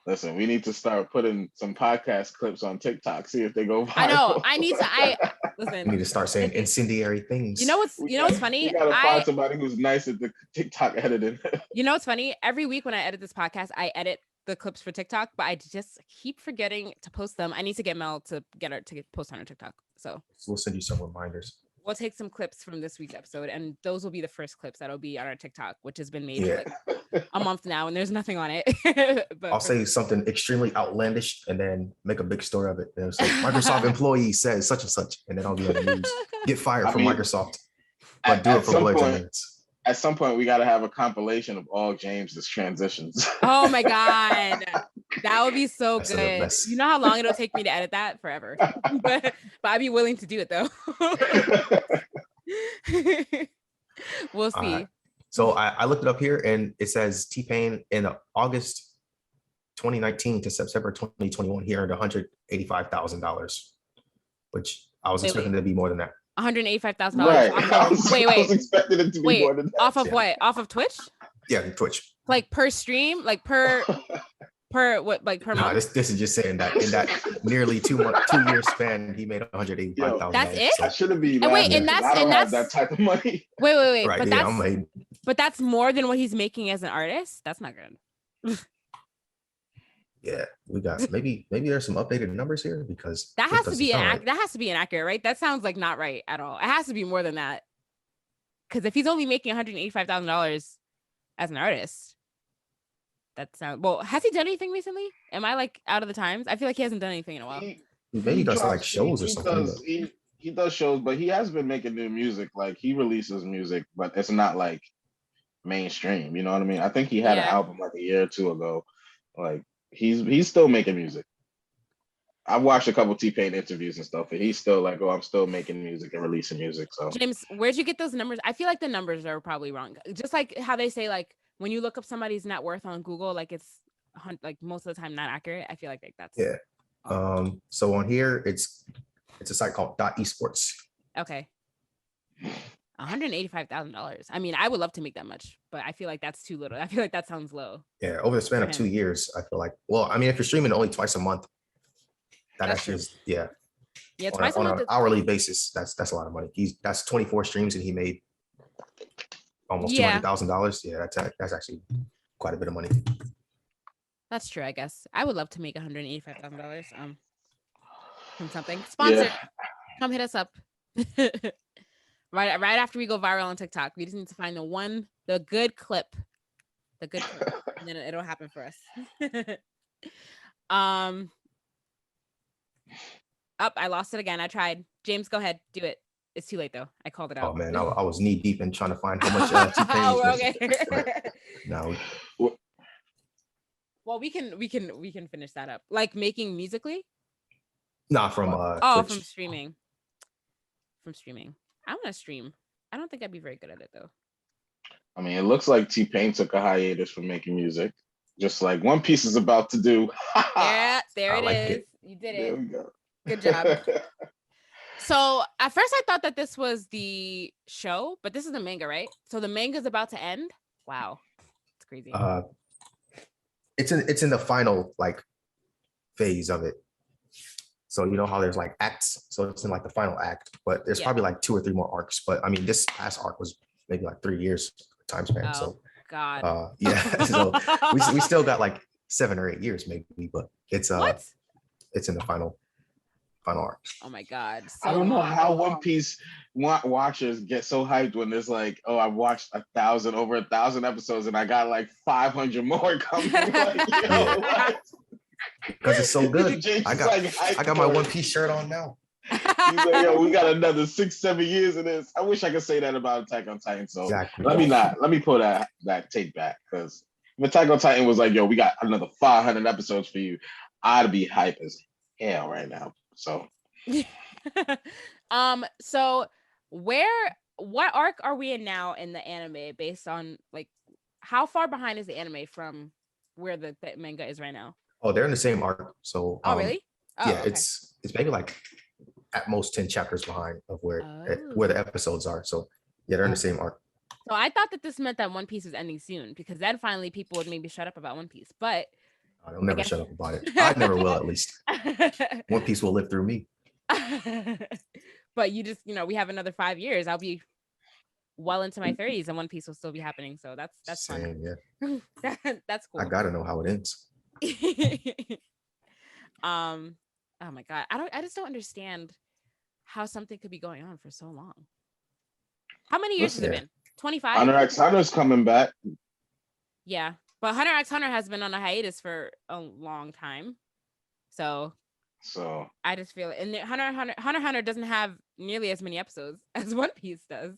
Listen, we need to start putting some podcast clips on TikTok. See if they go viral. I know. I need to. Listen. We need to start saying incendiary things. You know what's funny? We gotta find somebody who's nice at the TikTok editing. You know what's funny? Every week when I edit this podcast, I edit the clips for TikTok, but I just keep forgetting to post them. I need to get Mel to get her to post on her TikTok. So we'll send you some reminders. We'll take some clips from this week's episode, and those will be the first clips that'll be on our TikTok, which has been made for like a month now, and there's nothing on it. But I'll say something extremely outlandish and then make a big story of it. And it's like Microsoft employee says such and such, and then I'll be on the news. Get fired from Microsoft, but do it for Blerdsnerds. At some point, we got to have a compilation of all James's transitions. Oh my God. That would be so good. You know how long it'll take me to edit that? Forever. but I'd be willing to do it though. We'll see. So I looked it up here and it says T-Pain in August 2019 to September 2021, he earned $185,000, which I was expecting it to be more than that. $185,000. Right. Wait. I was expecting it to be more than that. Off of what? Off of Twitch? Yeah, Twitch. Like per stream? Like per what? Like per month? This is just saying that in that nearly 2 year span, he made $185,000. That's it. That shouldn't be. Wait, and that's that type of money. Wait. Right, but that's more than what he's making as an artist. That's not good. Yeah, we got maybe there's some updated numbers here because that has to be inaccurate, right? That sounds like not right at all. It has to be more than that. Because if he's only making $185,000 as an artist, that sounds well. Has he done anything recently? Am I like out of the times? I feel like he hasn't done anything in a while. Maybe he does like shows or something. He does shows, but he has been making new music. Like he releases music, but it's not like mainstream. You know what I mean? I think he had an album like a year or two ago. Like he's still making music. I've watched a couple T-Pain interviews and stuff, and he's still like, "Oh, I'm still making music and releasing music." So, James, where'd you get those numbers? I feel like the numbers are probably wrong. Just like how they say, like when you look up somebody's net worth on Google, like it's like most of the time not accurate. I feel like that's So on here, it's a site called .esports. Okay. $185,000. I mean, I would love to make that much, but I feel like that's too little. I feel like that sounds low. Yeah, over the span of 2 years, I feel like. Well, I mean, if you're streaming only twice a month, that's just twice a month on an hourly basis. That's a lot of money. That's 24 streams, and he made almost $200,000. Yeah, that's actually quite a bit of money. That's true, I guess. I would love to make $185,000 from something. Sponsor, come hit us up. Right after we go viral on TikTok, we just need to find the good clip, and then it'll happen for us. I lost it again. I tried. James, go ahead, do it. It's too late though. I called it out. Oh man, I was knee deep in trying to find how much T-Pain okay. No. Well, we can finish that up. Like making musically? Nah, from Twitch. From streaming. I want to stream. I don't think I'd be very good at it though. I mean, it looks like T-Pain took a hiatus from making music, just like One Piece is about to do. Yeah, there I it like is. it. You did There it. we go. Good job. So at first I thought that this was the show, but this is the manga, right? So the manga's about to end. Wow, it's crazy. It's in the final like phase of it. So you know how there's like acts, so it's in like the final act, but there's probably like 2 or 3 more arcs. But I mean, this last arc was maybe like 3 years time span. So God, yeah, so we still got like 7 or 8 years maybe, but it's it's in the final arc. Oh my God, so I don't know long. how One Piece watchers get so hyped when there's like, oh, I've watched over 1,000 episodes and I got like 500 more coming. Like, what? Because it's so good. James I got my One Piece shirt on now. He's like, yo, we got another 6-7 years of this. I wish I could say that about Attack on Titan. So exactly. let me pull that take back, because if Attack on Titan was like, yo, we got another 500 episodes for you, I'd be hype as hell right now. So so what arc are we in now in the anime, based on like how far behind is the anime from where the manga is right now? Oh, they're in the same arc. So really? Yeah, okay. It's maybe like at most 10 chapters behind of where the episodes are. So yeah, they're in the same arc. So I thought that this meant that One Piece was ending soon, because then finally people would maybe shut up about One Piece. But they'll never shut up about it. I never will, at least. One Piece will live through me. But you just, we have another 5 years. I'll be well into my 30s and One Piece will still be happening. So that's fun. Yeah. That's cool. I gotta know how it ends. Oh my God. I just don't understand how something could be going on for so long. How many years has it been? 25? Hunter x Hunter's coming back. Yeah. But Hunter x Hunter has been on a hiatus for a long time. So I just feel it. And Hunter doesn't have nearly as many episodes as One Piece does.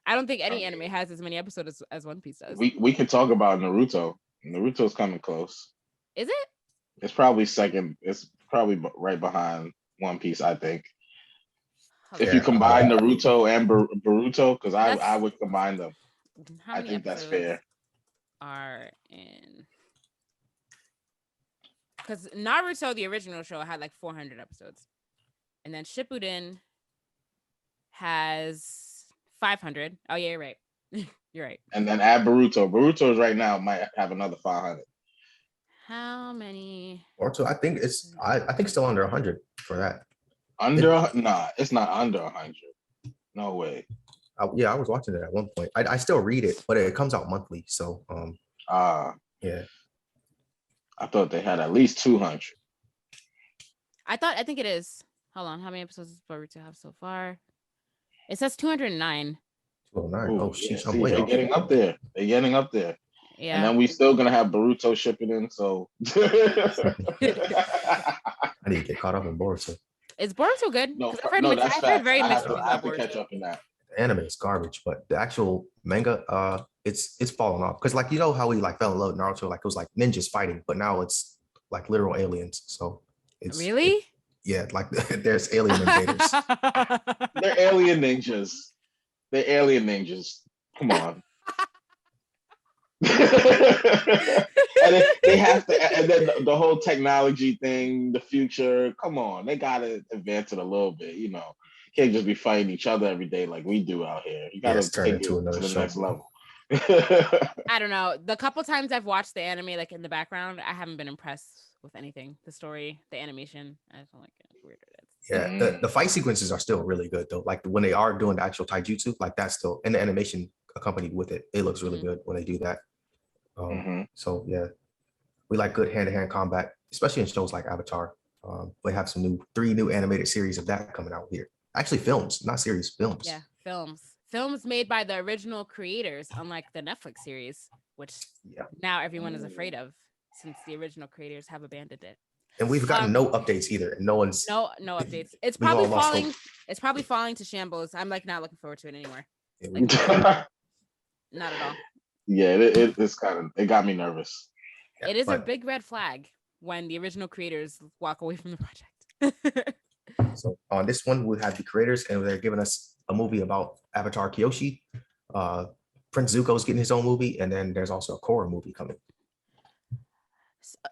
I don't think any anime has as many episodes as One Piece does. We could talk about Naruto. Naruto's coming close. Is it? It's probably second. It's probably right behind One Piece, I think. If you combine Naruto and Boruto, because I would combine them. I think that's fair. Are in, because Naruto, the original show, had like 400 episodes, and then Shippuden has 500. Oh yeah, you're right. You're right. And then add Boruto. Boruto's right now might have another 500. How many? Boruto, I think it's still under 100 for that. It's not under 100. No way. I was watching it at one point. I still read it, but it comes out monthly. So yeah. I thought they had at least 200. I think it is. Hold on, how many episodes does Boruto have so far? It says 209. 209. Oh shit, yeah. They're getting up there. Yeah. And then we still gonna have Boruto shipping in. So I need to get caught up in Boruto. Is Boruto good? No, I've heard very mixed things. I have to catch up in that. The anime is garbage, but the actual manga, it's falling off. Because like, you know how we like fell in love with Naruto, like it was like ninjas fighting, but now it's like literal aliens. So it's really, like there's alien invaders. They're alien ninjas. Come on. And they have to, and then the whole technology thing, the future. Come on, they gotta advance it a little bit. You can't just be fighting each other every day like we do out here. You gotta take it to the next level. I don't know. The couple times I've watched the anime, like in the background, I haven't been impressed with anything. The story, the animation, I just don't like it. Weird it is. Yeah, the fight sequences are still really good though. Like when they are doing the actual taijutsu, like that's still, and the animation accompanied with it, it looks really good when they do that. So yeah, we like good hand-to-hand combat, especially in shows like Avatar. We have 3 new animated series of that coming out here. Actually, films, not series, films. Yeah, films made by the original creators, unlike the Netflix series, which now everyone is afraid of since the original creators have abandoned it. And we've gotten no updates either, and no updates. It's probably falling. It's probably falling to shambles. I'm like not looking forward to it anymore. Not at all. Yeah, it's it got me nervous. It is a big red flag when the original creators walk away from the project. So on this one, we have the creators, and they're giving us a movie about Avatar Kyoshi. Prince Zuko's getting his own movie, and then there's also a Korra movie coming.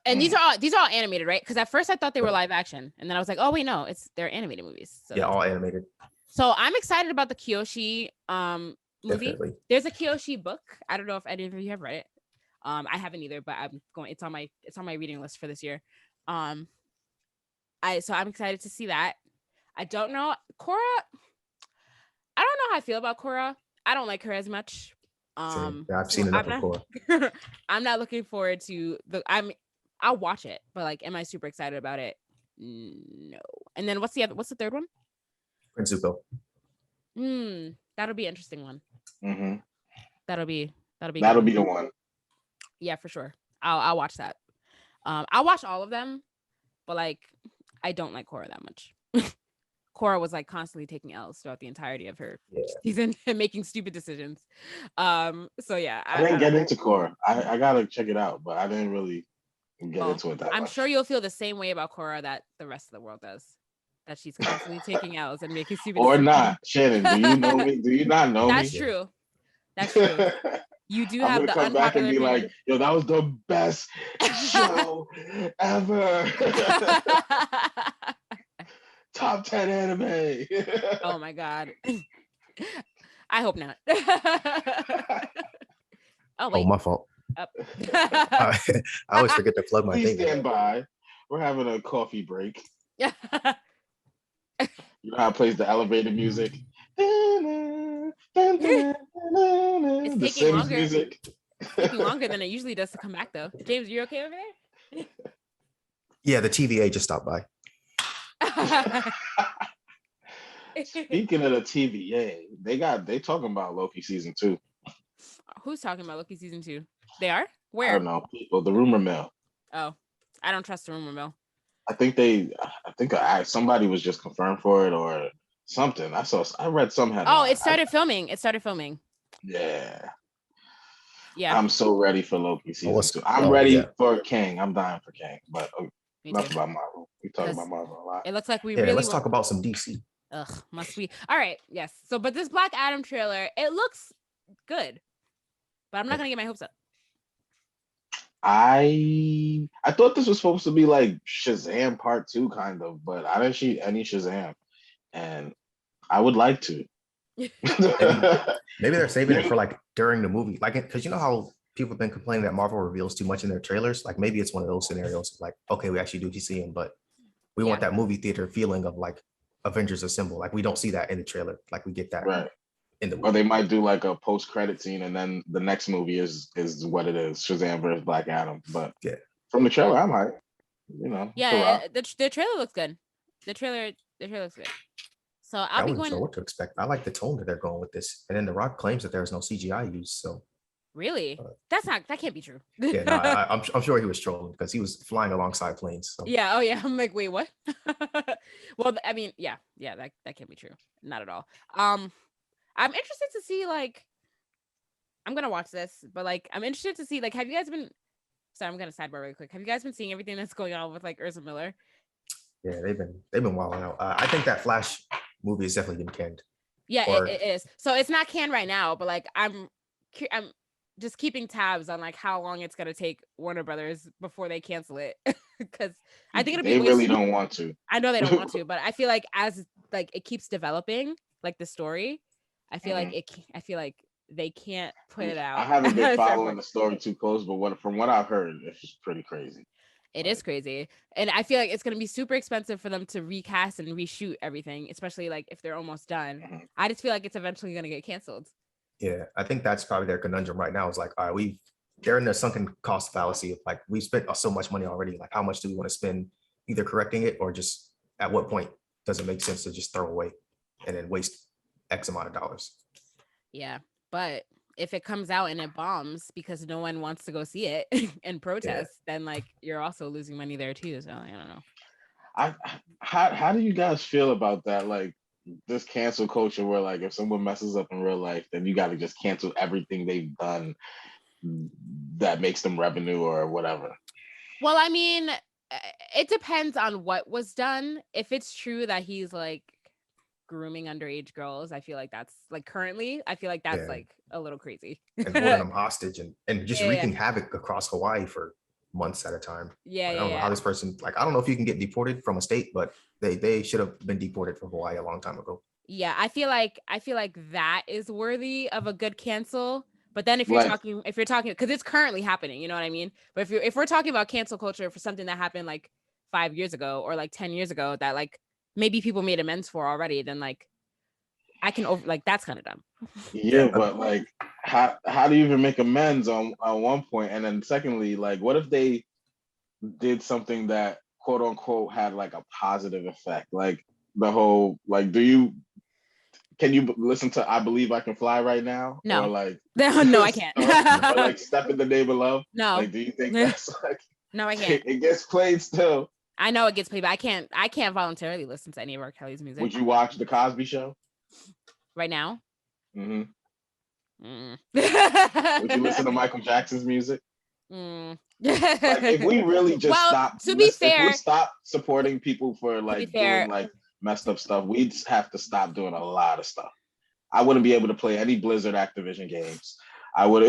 And these are all animated, right? Because at first I thought they were live action, and then I was like, oh wait, no, they're animated movies. So yeah, all animated. So I'm excited about the Kyoshi movie. Definitely. There's a Kyoshi book. I don't know if any of you have read it. I haven't either, but it's on my reading list for this year. So I'm excited to see that. I don't know Korra. I don't know how I feel about Korra. I don't like her as much. Yeah, I've seen enough of Korra. I'm not looking forward to I'll watch it, but like, am I super excited about it? No. And then what's the third one? Prince Zuko. That'll be an interesting one. Mm-hmm. That'll be the one. Yeah, for sure. I'll watch that. I'll watch all of them, but like, I don't like Korra that much. Korra was like constantly taking L's throughout the entirety of her season and making stupid decisions. So yeah, I didn't get into Korra. I gotta check it out, but I didn't really get into it that much. I'm sure you'll feel the same way about Korra that the rest of the world does. That she's constantly taking L's and making stupid or decisions. not. Shannon, do you know me? Do you not know me? That's true. That's true. You do have the come back and be like, yo, that was the best show ever. Top 10 anime. Oh my god. I hope not. Oh, my fault. I always forget to plug my Please thing. Stand by. We're having a coffee break. You know how it plays the elevator music? It's the taking longer. Music. It's taking longer than it usually does to come back, though. James, you okay over there? Yeah, the TVA just stopped by. Speaking of the TVA, they talking about Loki season 2. Who's talking about Loki season 2? They are? Where? I don't know. People, the rumor mill. Oh, I don't trust the rumor mill. I think somebody was just confirmed for it or something. I read some headline. Oh, it started filming. Yeah. Yeah. I'm so ready for Loki season 2. I'm ready for Kang. I'm dying for Kang. But enough about Marvel. We talk about Marvel a lot. It looks like let's talk about some DC. Ugh, must we? All right, yes. So, but this Black Adam trailer, it looks good, but I'm not gonna get my hopes up. I thought this was supposed to be like Shazam Part 2, kind of, but I didn't see any Shazam, and I would like to. Maybe they're saving it for like during the movie, like, because you know how people have been complaining that Marvel reveals too much in their trailers. Like maybe it's one of those scenarios. Like, okay, we actually do see him, but we want that movie theater feeling of like Avengers Assemble. Like we don't see that in the trailer. Like we get that right in the movie. Or they might do like a post-credit scene, and then the next movie is what it is: Shazam versus Black Adam. But from the trailer, I'm hyped. You know, the trailer looks good. The trailer looks good. So I'll be going. Sure what to expect. I like the tone that they're going with this, and then The Rock claims that there's no CGI used. So really, that can't be true. Yeah, no, I'm sure he was trolling because he was flying alongside planes. So. Yeah. Oh yeah. I'm like, wait, what? Well, I mean, yeah, that can't be true. Not at all. I'm interested to see, like, I'm gonna watch this, but like, I'm interested to see, like, have you guys been? Sorry, I'm gonna sidebar really quick. Have you guys been seeing everything that's going on with like Ezra Miller? Yeah, they've been wilding out. I think that Flash movie is definitely been canned. Yeah, it is. So it's not canned right now, but like I'm just keeping tabs on like how long it's gonna take Warner Brothers before they cancel it, because I think they really don't want to. I know they don't want to, but I feel like as like it keeps developing, like the story, I feel like they can't put it out. I haven't been following the story too close, but from what I've heard, it's pretty crazy. It is crazy. And I feel like it's going to be super expensive for them to recast and reshoot everything, especially like if they're almost done. Mm-hmm. I just feel like it's eventually going to get canceled. Yeah, I think that's probably their conundrum right now is like, all right, they're in the sunken cost fallacy of like, we've spent so much money already. Like, how much do we want to spend either correcting it or just at what point does it make sense to just throw away and then waste X amount of dollars? Yeah, but if it comes out and it bombs because no one wants to go see it and protest, then like you're also losing money there too. So I don't know. How do you guys feel about that? Like this cancel culture where like if someone messes up in real life, then you got to just cancel everything they've done that makes them revenue or whatever. Well, I mean, it depends on what was done. If it's true that he's like grooming underage girls. I feel like that's like currently, I feel like that's like a little crazy. And holding them hostage and just wreaking havoc across Hawaii for months at a time. Yeah, I don't know how this person, like, I don't know if you can get deported from a state, but they should have been deported from Hawaii a long time ago. Yeah, I feel like that is worthy of a good cancel. But then if you're talking, because it's currently happening, you know what I mean? But if we're talking about cancel culture for something that happened like 5 years ago or like 10 years ago that like maybe people made amends for already, then like I can that's kind of dumb. Yeah, but like how do you even make amends on one point? And then secondly, like what if they did something that quote unquote had like a positive effect? Like the whole like can you listen to I Believe I Can Fly right now? No. Or like no, I can't. or like Step in the Name of Love? No. Like do you think that's like no, I can't. It gets played still. I know it gets played, but I can't voluntarily listen to any of R. Kelly's music. Would you watch The Cosby Show? Right now? Mm-hmm. Would you listen to Michael Jackson's music? Like if we really just if we stop supporting people for like doing like messed up stuff, we'd have to stop doing a lot of stuff. I wouldn't be able to play any Blizzard Activision games. I would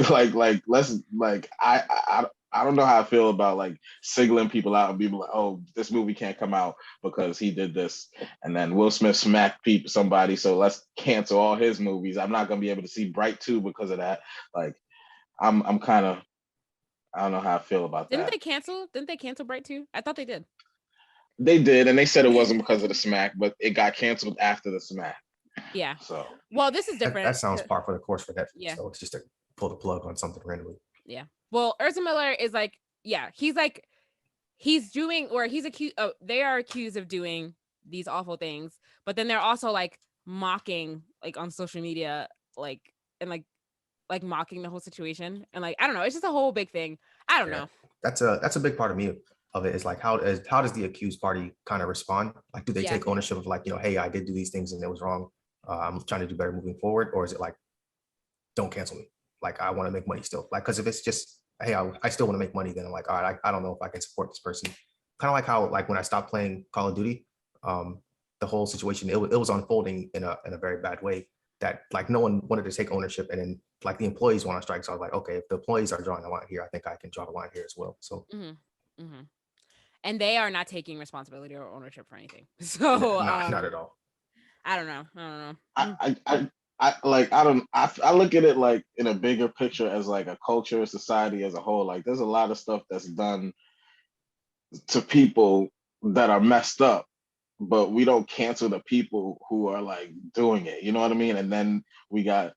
I don't know how I feel about like singling people out and being like, oh, this movie can't come out because he did this, and then Will Smith smacked somebody, so let's cancel all his movies. I'm not gonna be able to see Bright 2 because of that. Like, I'm kind of, I don't know how I feel about that. Didn't they cancel Bright 2? I thought they did. They did, and they said it wasn't because of the smack, but it got canceled after the smack. Yeah. So well, this is different. That sounds par for the course for Netflix. Yeah. So it's just to pull the plug on something randomly. Yeah. Well, Ursa Miller is like, he's doing, or he's accused. Oh, they are accused of doing these awful things, but then they're also like mocking, like on social media, like and like mocking the whole situation, and like I don't know, it's just a whole big thing. I don't know. That's a big part of me of it is like how does the accused party kind of respond? Like, do they take ownership of like, you know, hey, I did do these things and it was wrong. I'm trying to do better moving forward, or is it like, don't cancel me? Like, I want to make money still. Like, because if it's just, hey, I still want to make money, then I'm like, all right, I don't know if I can support this person. Kind of like how, like when I stopped playing Call of Duty, the whole situation, it was unfolding in a very bad way that like no one wanted to take ownership. And then like the employees went on strike. So I was like, okay, if the employees are drawing a line here, I think I can draw the line here as well. So. And they are not taking responsibility or ownership for anything. So not at all. I don't know. I look at it like in a bigger picture as like a culture, society as a whole. Like there's a lot of stuff that's done to people that are messed up, but we don't cancel the people who are like doing it. You know what I mean? And then we got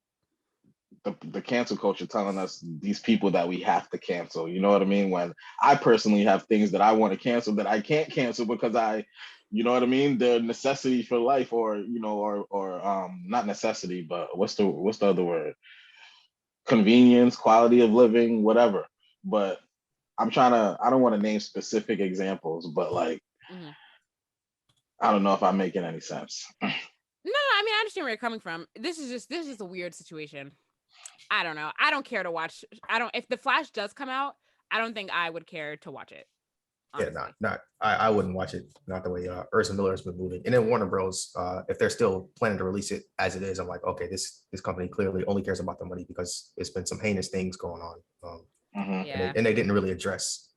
the cancel culture telling us these people that we have to cancel. You know what I mean? When I personally have things that I want to cancel that I can't cancel because you know what I mean? They're necessity for life, or you know, or not necessity, but what's the other word? Convenience, quality of living, whatever. But I don't want to name specific examples, but like I don't know if I'm making any sense. No, I mean I understand where you're coming from. This is a weird situation. I don't know. I don't care to watch. If The Flash does come out, I don't think I would care to watch it. Honestly. Yeah, I wouldn't watch it. Not the way Ursa Miller has been moving. And then Warner Bros. If they're still planning to release it as it is, I'm like, okay, this company clearly only cares about the money because it's been some heinous things going on. And they didn't really address.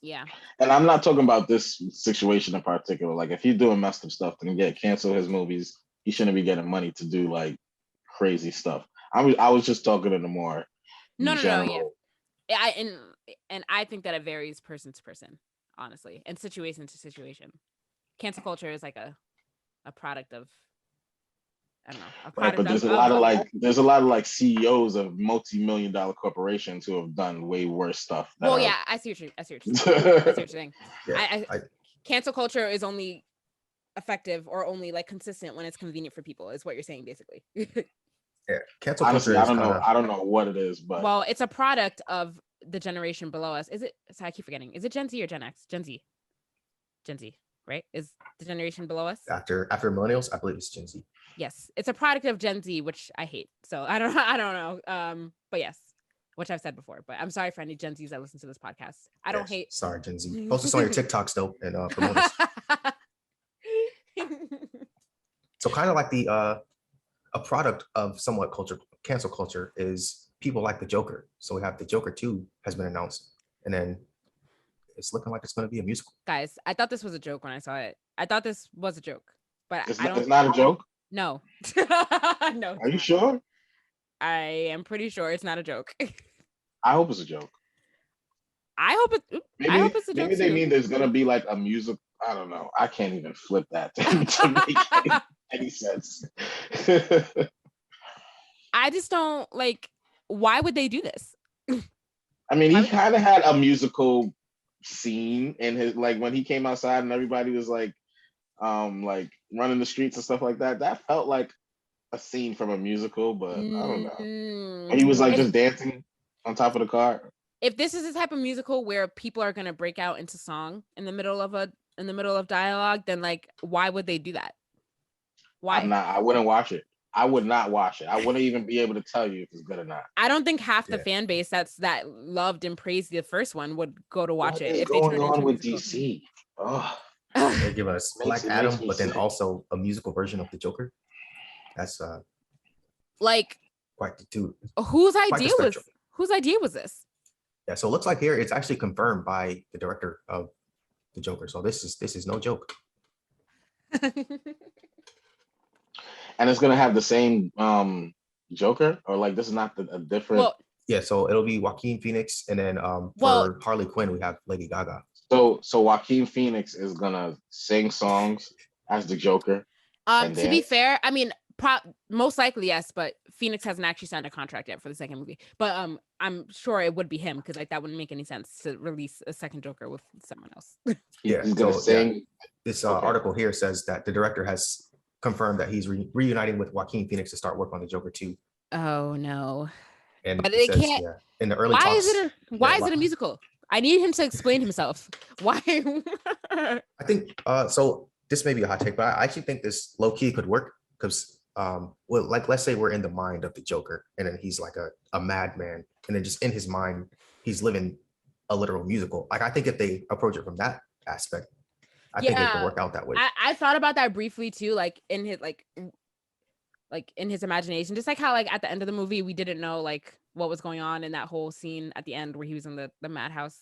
Yeah. And I'm not talking about this situation in particular. Like if he's doing messed up stuff, then cancel his movies. He shouldn't be getting money to do like crazy stuff. I was just talking in a more general. Yeah. And I think that it varies person to person, honestly, and situation to situation. Cancel culture is like a product of, I don't know. Right, but there's a lot of like CEOs of multi-million-dollar corporations who have done way worse stuff. Well, yeah, I see what you're saying. Cancel culture is only effective or only like consistent when it's convenient for people, is what you're saying, basically. Yeah, cancel culture. Honestly, I don't know what it is, but it's a product of the generation below us. Is it? So I keep forgetting. Is it Gen Z or Gen X? Gen Z, right? Is the generation below us after millennials? I believe it's Gen Z. Yes, it's a product of Gen Z, which I hate. So I don't know. But yes, which I've said before. But I'm sorry for any Gen Zs that listen to this podcast. I don't hate. Sorry, Gen Z. Post this on your TikToks though, and promote us. So kind of like the a product of somewhat cancel culture is people like the Joker. So we have the Joker 2 has been announced, and then it's looking like it's going to be a musical. Guys, I thought this was a joke when I saw it. I thought this was a joke, but it's not a joke. No. No. Are you sure? I am pretty sure it's not a joke. I hope it's a joke. I hope it's a joke. Maybe they mean there's gonna be like a music. I don't know. I can't even flip that to make any sense. I just don't like. Why would they do this? I mean, he kind of had a musical scene in his, like, when he came outside and everybody was like running the streets and stuff like that. That felt like a scene from a musical, but I don't know. And he was like just dancing on top of the car. If this is the type of musical where people are gonna break out into song in the middle of dialogue, then like why would they do that? Why? I wouldn't watch it. I would not watch it. I wouldn't even be able to tell you if it's good or not. I don't think half the fan base that loved and praised the first one would go to watch it. If they turn it into with DC? Oh, they give us Black Adam, but then also a musical version of the Joker. That's like quite the two. Whose idea was this? Yeah, so it looks like here it's actually confirmed by the director of the Joker. So this is no joke. And it's gonna have the same Joker, or like this is not a different. Well, yeah, so it'll be Joaquin Phoenix, and then for Harley Quinn we have Lady Gaga. So Joaquin Phoenix is gonna sing songs as the Joker. To be fair, I mean, most likely yes, but Phoenix hasn't actually signed a contract yet for the second movie. But I'm sure it would be him because like that wouldn't make any sense to release a second Joker with someone else. Yeah, he's gonna sing. Yeah. This article here says that the director has confirmed that he's reuniting with Joaquin Phoenix to start work on the Joker 2. Oh no! And but it can't. Yeah, in the early why talks, is it a musical? I need him to explain himself. Why? I think so. This may be a hot take, but I actually think this low key could work because, well, like let's say we're in the mind of the Joker, and then he's like a madman, and then just in his mind he's living a literal musical. Like I think if they approach it from that aspect, I think it could work out that way. I thought about that briefly too, like in his like in his imagination, just like how like at the end of the movie we didn't know like what was going on in that whole scene at the end where he was in the madhouse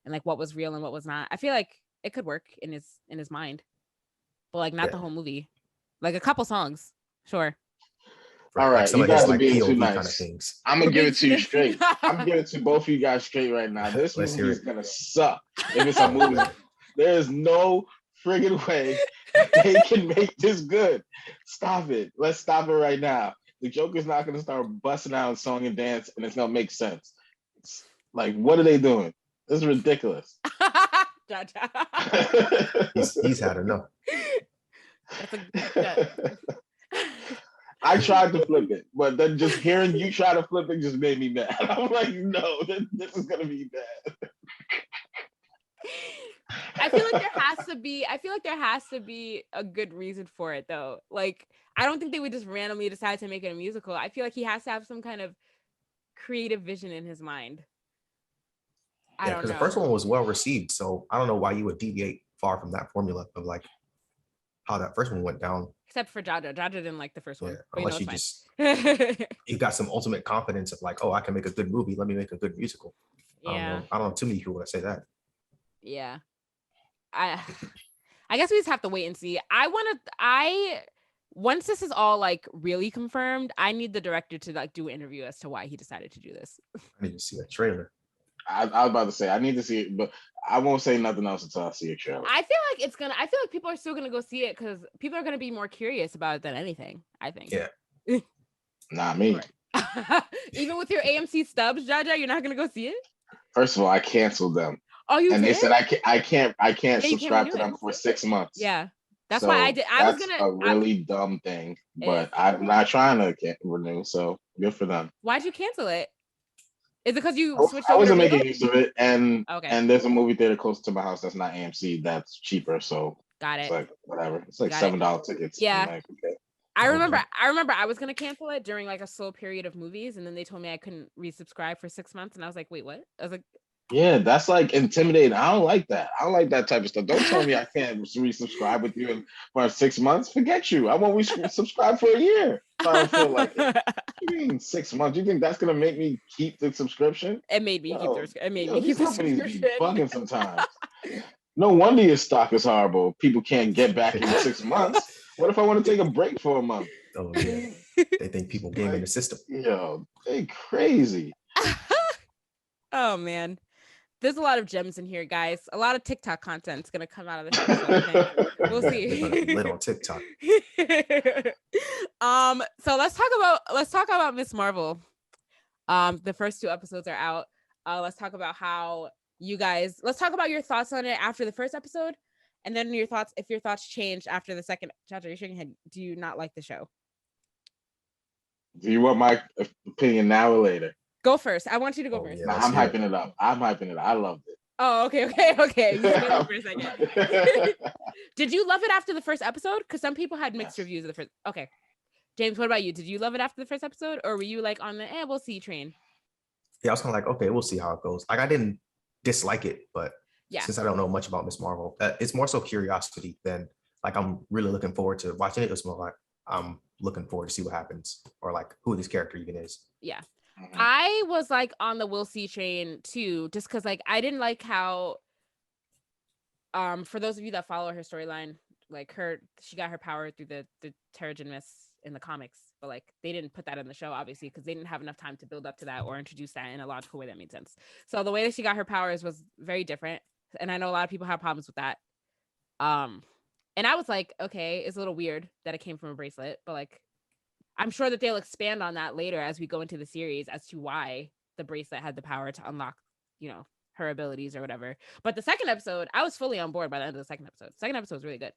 and like what was real and what was not. I feel like it could work in his mind, but like not the whole movie, like a couple songs, sure. All right, you guys are being too nice. Kind of I'm gonna give it to you straight. I'm giving it to both of you guys straight right now. This movie is gonna suck if it's a movie. There is no friggin' way they can make this good. Stop it. Let's stop it right now. The Joker's not going to start busting out song and dance, and it's going to make sense. It's like, what are they doing? This is ridiculous. he's had enough. I tried to flip it, but then just hearing you try to flip it just made me mad. I'm like, no, this is going to be bad. I feel like there has to be a good reason for it though. Like I don't think they would just randomly decide to make it a musical. I feel like he has to have some kind of creative vision in his mind. I don't know. Because the first one was well received, so I don't know why you would deviate far from that formula of like how that first one went down. Except for Jaja. Jaja didn't like the first one. Unless you just you got some ultimate confidence of like, oh, I can make a good movie. Let me make a good musical. Yeah. I don't know too many people that say that. Yeah. I guess we just have to wait and see. Once this is all like really confirmed, I need the director to like do an interview as to why he decided to do this. I need to see a trailer. I was about to say I need to see it, but I won't say nothing else until I see a trailer. I feel like people are still gonna go see it because people are gonna be more curious about it than anything. I think. Yeah. Not me. Even with your AMC stubs, Jaja, you're not gonna go see it? First of all, I canceled them. Oh, you did? They said I can't subscribe to them for 6 months. Yeah, that's why I did. I was gonna. A really dumb thing, but I'm not trying to renew. So good for them. Why'd you cancel it? Is it because you switched? I wasn't making use of it, and there's a movie theater close to my house that's not AMC that's cheaper. So got it. It's like whatever. It's like $7 tickets. Yeah. Like, okay. I remember I was gonna cancel it during like a slow period of movies, and then they told me I couldn't resubscribe for 6 months, and I was like, wait, what? I was like, Yeah, that's like intimidating. I don't like that. I don't like that type of stuff. Don't tell me I can't resubscribe with you for 6 months. Forget you. I won't subscribe for a year if I don't feel like it. You mean 6 months? You think that's gonna make me keep the subscription? It made me keep These the companies be subscription. bugging sometimes. No wonder your stock is horrible. People can't get back in 6 months. What if I want to take a break for a month? Oh yeah, they think people gaming the system. Yo, they crazy. Oh man. There's a lot of gems in here, guys. A lot of TikTok content's gonna come out of this episode, I think. We'll see. They're gonna be lit on TikTok. So let's talk about Miss Marvel. The first 2 episodes are out. Let's talk about let's talk about your thoughts on it after the first episode, and then if your thoughts changed after the second. Jaja, you're shaking your head. Do you not like the show? Do you want my opinion now or later? Go first. I want you to go first. Yeah, I'm hyping it up. I loved it. Oh, okay. You for a second. Did you love it after the first episode? Because some people had mixed reviews of the first. Okay, James, what about you? Did you love it after the first episode, or were you like on the we'll see train? Yeah, I was kind of like, okay, we'll see how it goes. Like, I didn't dislike it, but since I don't know much about Miss Marvel, it's more so curiosity than like I'm really looking forward to watching it. It's more like I'm looking forward to see what happens or like who this character even is. Yeah. I was like on the we'll see train too, just because like I didn't like how for those of you that follow her storyline, like she got her power through the Terrigen Mist in the comics, but like they didn't put that in the show obviously because they didn't have enough time to build up to that or introduce that in a logical way that made sense. So the way that she got her powers was very different, and I know a lot of people have problems with that. And I was like, okay, it's a little weird that it came from a bracelet, but like I'm sure that they'll expand on that later as we go into the series as to why the bracelet had the power to unlock, her abilities or whatever. But the second episode, I was fully on board by the end of the second episode. The second episode was really good.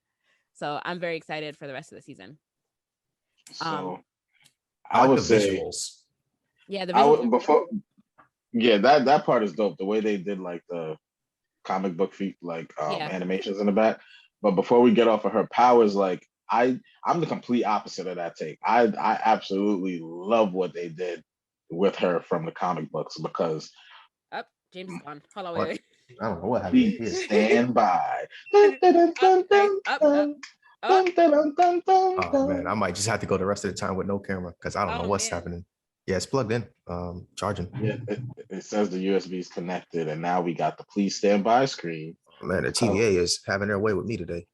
So I'm very excited for the rest of the season. So I would say visuals. Yeah, the visuals. That part is dope. The way they did like the comic book feet, like animations in the back. But before we get off of her powers, like I'm the complete opposite of that take. I absolutely love what they did with her from the comic books because James is gone. Hold on, wait. I don't know what happened here. Stand by. Oh man, I might just have to go the rest of the time with no camera because I don't know what's happening. Yeah, it's plugged in. Charging. Yeah, it says the USB is connected, and now we got the please stand by screen. Man, the TVA is having their way with me today.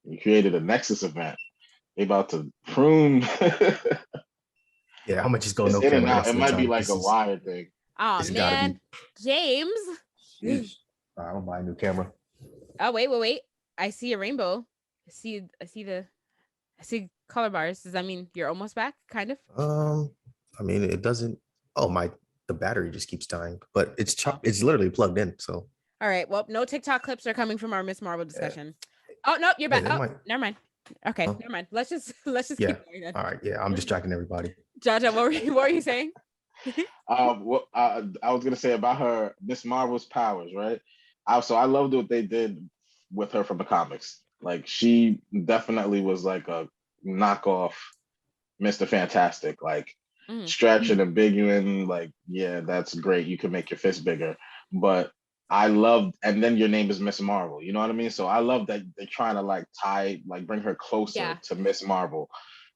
We created a Nexus event. They about to prune. Yeah, I'm gonna just go no camera. It might be like a wire thing. Oh man, James. All right, I'll buy a new camera. Oh wait. I see a rainbow. I see color bars. Does that mean you're almost back? Kind of. I mean, it doesn't. Oh the battery just keeps dying, but it's literally plugged in. So. All right. Well, no TikTok clips are coming from our Miss Marvel discussion. Oh no, you're back. Never mind. Okay, never mind. Let's just keep going then. All right. Yeah, I'm distracting everybody. Jaja, what were you saying? I was gonna say about her Miss Marvel's powers, right? I loved what they did with her from the comics. Like she definitely was like a knockoff Mr. Fantastic, like stretching and big you in, like, yeah, that's great. You can make your fist bigger. But I loved, and then your name is Miss Marvel. You know what I mean? So I love that they're trying to like bring her closer to Miss Marvel.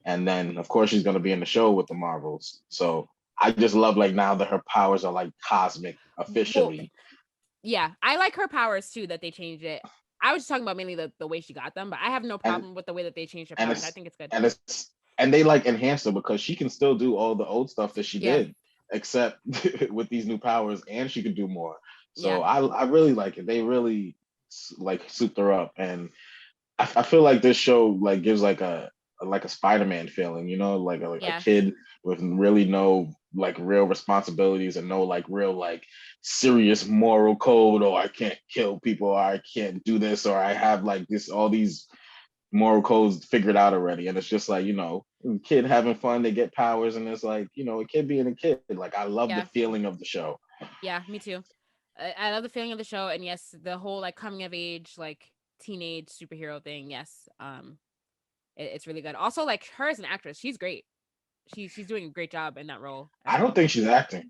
And then of course she's gonna be in the show with the Marvels. So I just love like now that her powers are like cosmic officially. Yeah, I like her powers too, that they changed it. I was just talking about mainly the way she got them, but I have no problem with the way that they changed her powers. I think it's good. And they like enhanced her because she can still do all the old stuff that she did, except with these new powers, and she could do more. So I really like it. They really like souped her up, and I feel like this show like gives like a Spider-Man feeling, like a kid with really no like real responsibilities and no like real like serious moral code, or I can't kill people, or I can't do this, or I have like all these moral codes figured out already. And it's just like, kid having fun, they get powers, and it's like, a kid being a kid. Like I love the feeling of the show. Yeah, me too. I love the feeling of the show, and yes, the whole like coming of age, like teenage superhero thing. Yes, it's really good. Also, like her as an actress, she's great. She's doing a great job in that role. I don't think she's acting.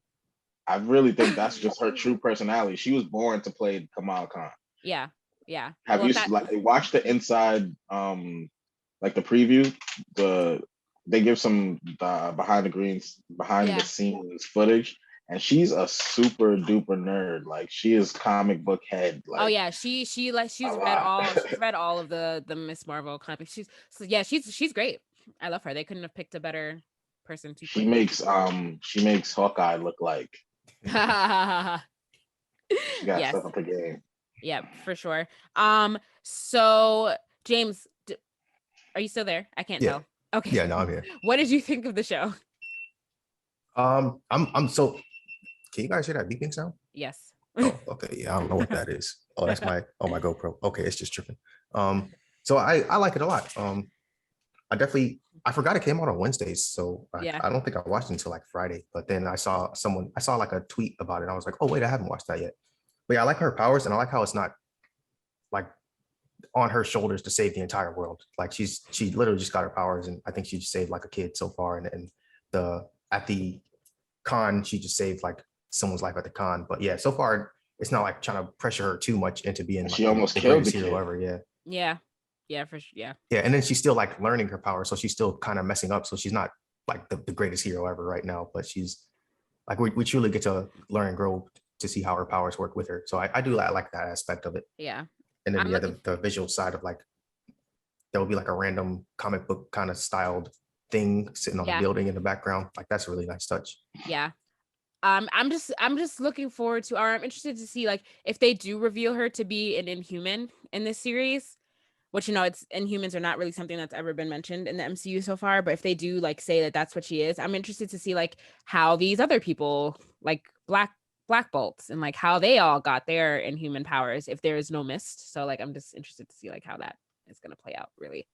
I really think that's just her true personality. She was born to play Kamala Khan. Yeah. Have you watched the inside like the preview? They give some behind the scenes footage, and she's a super duper nerd. Like she is comic book head. Like, oh yeah, she's read all of the Miss Marvel comics. She's great. I love her. They couldn't have picked a better person to she play. she makes Hawkeye look like she got Yes. stuff up her game. Yeah, for sure. So James, are you still there? I can't tell. Okay. Yeah, no, I'm here. What did you think of the show? I'm so. Can you guys hear that beeping sound? Yes. Oh, okay. Yeah, I don't know what that is. Oh, that's my GoPro. Okay, it's just tripping. So I like it a lot. I forgot it came out on Wednesdays, so I don't think I watched it until like Friday. But then I saw like a tweet about it. I was like, oh wait, I haven't watched that yet. But yeah, I like her powers, and I like how it's not like on her shoulders to save the entire world. Like she literally just got her powers, and I think she just saved like a kid so far. And at the con, she just saved like someone's life at the con. But yeah, so far it's not like trying to pressure her too much into being like, she almost killed the hero ever. Yeah, for sure. Yeah, and then she's still like learning her power, so she's still kind of messing up. So she's not like the greatest hero ever right now, but she's like we truly get to learn and grow to see how her powers work with her. So I do like that aspect of it. Yeah. And then the visual side of like there will be like a random comic book kind of styled thing sitting on the building in the background. Like that's a really nice touch. Yeah. I'm just looking forward to, or I'm interested to see like if they do reveal her to be an Inhuman in this series, which it's Inhumans are not really something that's ever been mentioned in the MCU so far. But if they do like say that that's what she is, I'm interested to see like how these other people like Black Bolts and like how they all got their Inhuman powers if there is no Mist. So like I'm just interested to see like how that is going to play out really.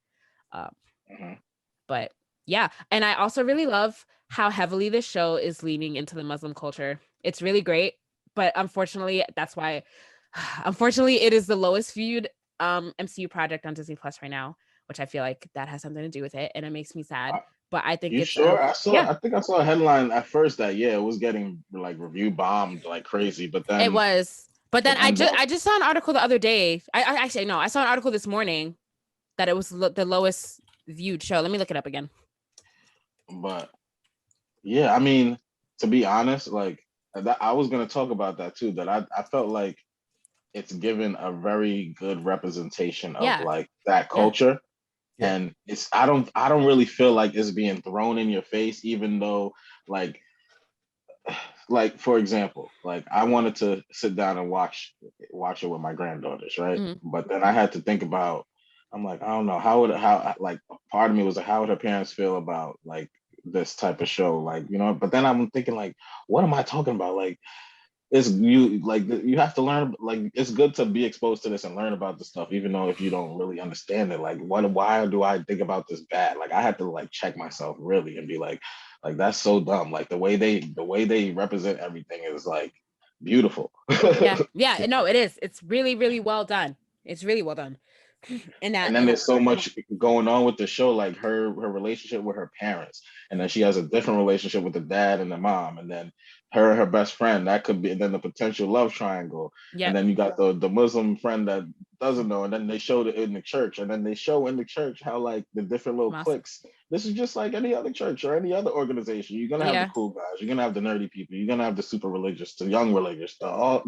But yeah, and I also really love how heavily this show is leaning into the Muslim culture. It's really great, but unfortunately it is the lowest viewed MCU project on Disney Plus right now, which I feel like that has something to do with it, and it makes me sad. But I think it's sure. I think I saw a headline at first that it was getting like review bombed like crazy, but then it was. But then I just saw an article the other day. I saw an article this morning that it was the lowest viewed show. Let me look it up again. But yeah, I mean, to be honest, like I was gonna talk about that too. That I felt like it's given a very good representation of like that culture. Yeah. And I don't really feel like it's being thrown in your face, even though like for example, like I wanted to sit down and watch it with my granddaughters, right? Mm-hmm. But then I had to think about, I'm like, I don't know, how like part of me was like, how would her parents feel about like this type of show? Like, but then I'm thinking like, what am I talking about? Like, you have to learn, like it's good to be exposed to this and learn about this stuff, even though if you don't really understand it, like why do I think about this bad? Like I had to like check myself really and be like that's so dumb. Like the way they represent everything is like beautiful. yeah no, it is. It's really, really well done. It's really well done. And then there's so much going on with the show, like her relationship with her parents, and then she has a different relationship with the dad and the mom, and then her best friend, that could be, and then the potential love triangle. And then you got the Muslim friend that doesn't know, and then they showed it in the church, and then they show in the church how like the different little cliques. This is just like any other church or any other organization. You're gonna have the cool guys, you're gonna have the nerdy people, you're gonna have the super religious, the young religious, the all,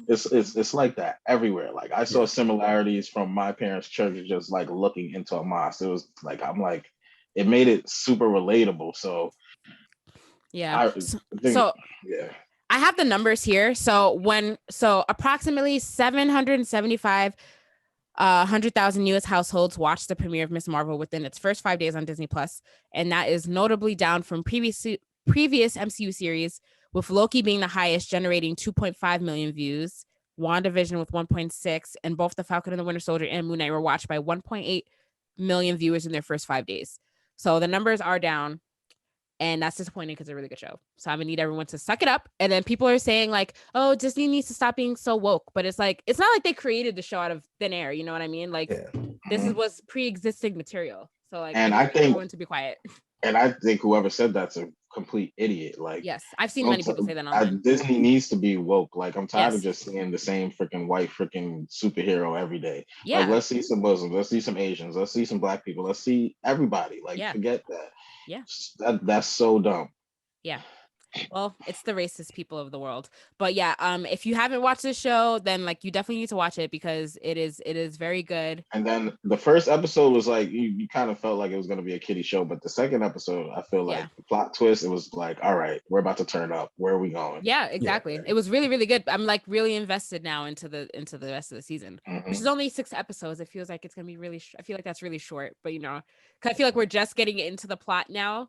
it's like that everywhere. Like I saw similarities from my parents' church just like looking into a mosque. It was like, I'm like, it made it super relatable. So I have the numbers here. So approximately 775 100,000 U.S. households watched the premiere of Miss Marvel within its first 5 days on Disney Plus, and that is notably down from previous MCU series, with Loki being the highest, generating 2.5 million views, WandaVision with 1.6, and both The Falcon and the Winter Soldier and Moon Knight were watched by 1.8 million viewers in their first 5 days. So the numbers are down. And that's disappointing because it's a really good show. So I'm gonna need everyone to suck it up. And then people are saying like, oh, Disney needs to stop being so woke. But it's like, it's not like they created the show out of thin air. You know what I mean? Like this was pre-existing material. So like, and I think everyone to be quiet. And I think whoever said that's a complete idiot. Like, yes, I've seen many people say that online. Disney needs to be woke. Like, I'm tired of just seeing the same freaking white freaking superhero every day. Yeah. Like, let's see some Muslims, let's see some Asians, let's see some Black people, let's see everybody. Like, forget that. Yeah. That's so dumb. Yeah. Well, it's the racist people of the world. But yeah, if you haven't watched this show, then like you definitely need to watch it because it is very good. And then the first episode was like you kind of felt like it was going to be a kiddie show, but the second episode, I feel like the plot twist, it was like, all right, we're about to turn up. Where are we going? Yeah, exactly. Yeah. It was really, really good. I'm like really invested now into the rest of the season, which is only 6 episodes. It feels like it's gonna be really. I feel like that's really short, but you know, cause I feel like we're just getting into the plot now.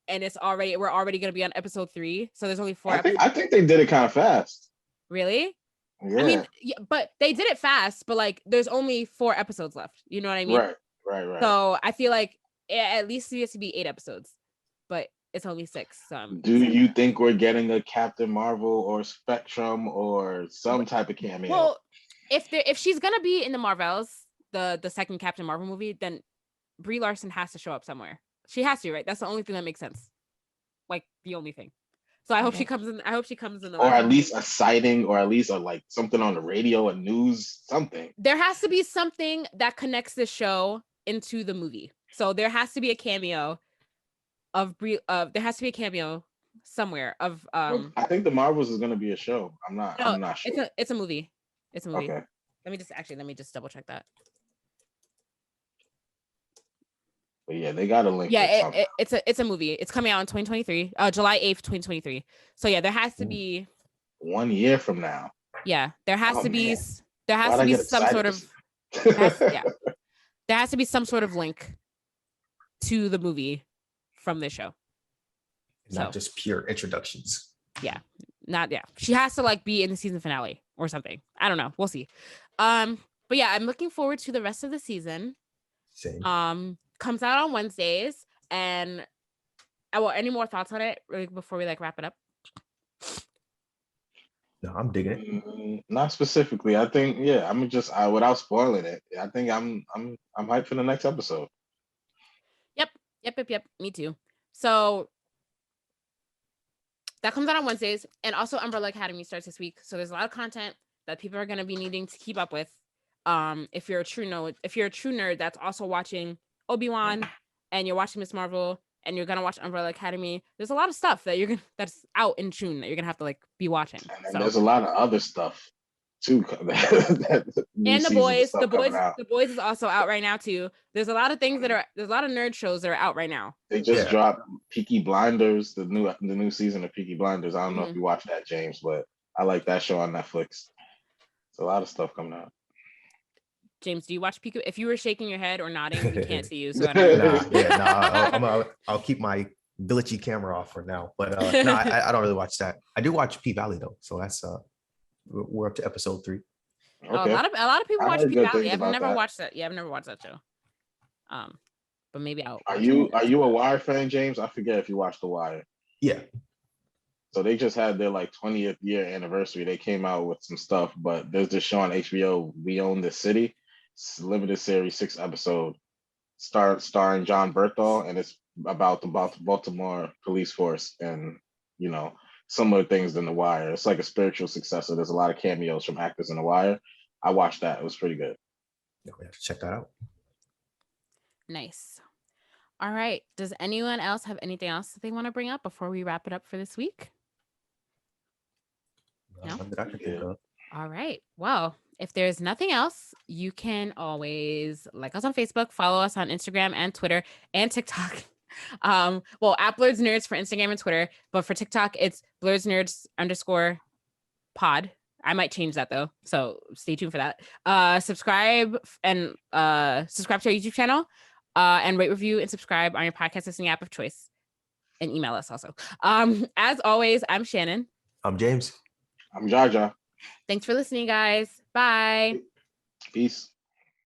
And we're already going to be on episode 3. So there's only 4 episodes. I think they did it kind of fast. Really? Yeah. I mean, yeah, but they did it fast, but like there's only 4 episodes left. You know what I mean? Right. So I feel like it at least needs to be 8 episodes, but it's only 6. Do you think we're getting a Captain Marvel or Spectrum or some type of cameo? Well, if she's going to be in the Marvels, the second Captain Marvel movie, then Brie Larson has to show up somewhere. She has to, right? That's the only thing that makes sense. Like the only thing. So I hope she comes in. I hope she comes in. Or at least a sighting, or at least like something on the radio, a news, something. There has to be something that connects the show into the movie. So there has to be a cameo of Brie. There has to be a cameo somewhere of. I think the Marvels is going to be a show. I'm not sure. It's a movie. It's a movie. Okay. Let me just double check that. But yeah, they got a link. Yeah, it's a movie. It's coming out in 2023, July 8th, 2023. So yeah, there has to be 1 year from now. Yeah, there has to be some sort of there has to be some sort of link to the movie from this show. Not just pure introductions. Yeah, she has to like be in the season finale or something. I don't know. We'll see. But yeah, I'm looking forward to the rest of the season. Same. Comes out on Wednesdays, and any more thoughts on it really before we like wrap it up? No, I'm digging it. Not specifically. I think I'm just without spoiling it. I think I'm hyped for the next episode. Yep. Me too. So that comes out on Wednesdays, and also Umbrella Academy starts this week. So there's a lot of content that people are going to be needing to keep up with. If you're a true nerd that's also watching Obi-Wan and you're watching Miss Marvel and you're gonna watch Umbrella Academy, there's a lot of stuff that's out in June that you're gonna have to like be watching. And there's a lot of other stuff too. And the boys is also out right now too. There's a lot of things there's a lot of nerd shows that are out right now. They just dropped Peaky Blinders, the new season of Peaky Blinders. I don't know if you watch that, James, but I like that show on Netflix. There's a lot of stuff coming out. James, do you watch Peaky? If you were shaking your head or nodding, we can't see you. So I'll keep my glitchy camera off for now. But I don't really watch that. I do watch P-Valley though, so that's we're up to episode 3. Okay. A lot of people watch P-Valley. I've never watched that. Yeah, I've never watched that show. But maybe I'll. Are you a Wire fan, James? I forget if you watched The Wire. Yeah. So they just had their like 20th year anniversary. They came out with some stuff, but there's this show on HBO, We Own This City. It's a limited series, 6 episodes, starring John Berthal, and it's about the Baltimore police force and, you know, similar things than The Wire. It's like a spiritual successor. There's a lot of cameos from actors in The Wire. I watched that. It was pretty good. Yeah, we have to check that out. Nice. All right. Does anyone else have anything else that they want to bring up before we wrap it up for this week? No? All right. Well, if there's nothing else, you can always like us on Facebook, follow us on Instagram and Twitter and TikTok. At Blerdsnerds for Instagram and Twitter, but for TikTok, it's Blerdsnerds_pod. I might change that though, so stay tuned for that. Subscribe to our YouTube channel, and rate, review, and subscribe on your podcast listening app of choice, and email us also. As always, I'm Shannon. I'm James. I'm Jaja. Thanks for listening, guys. Bye. Peace.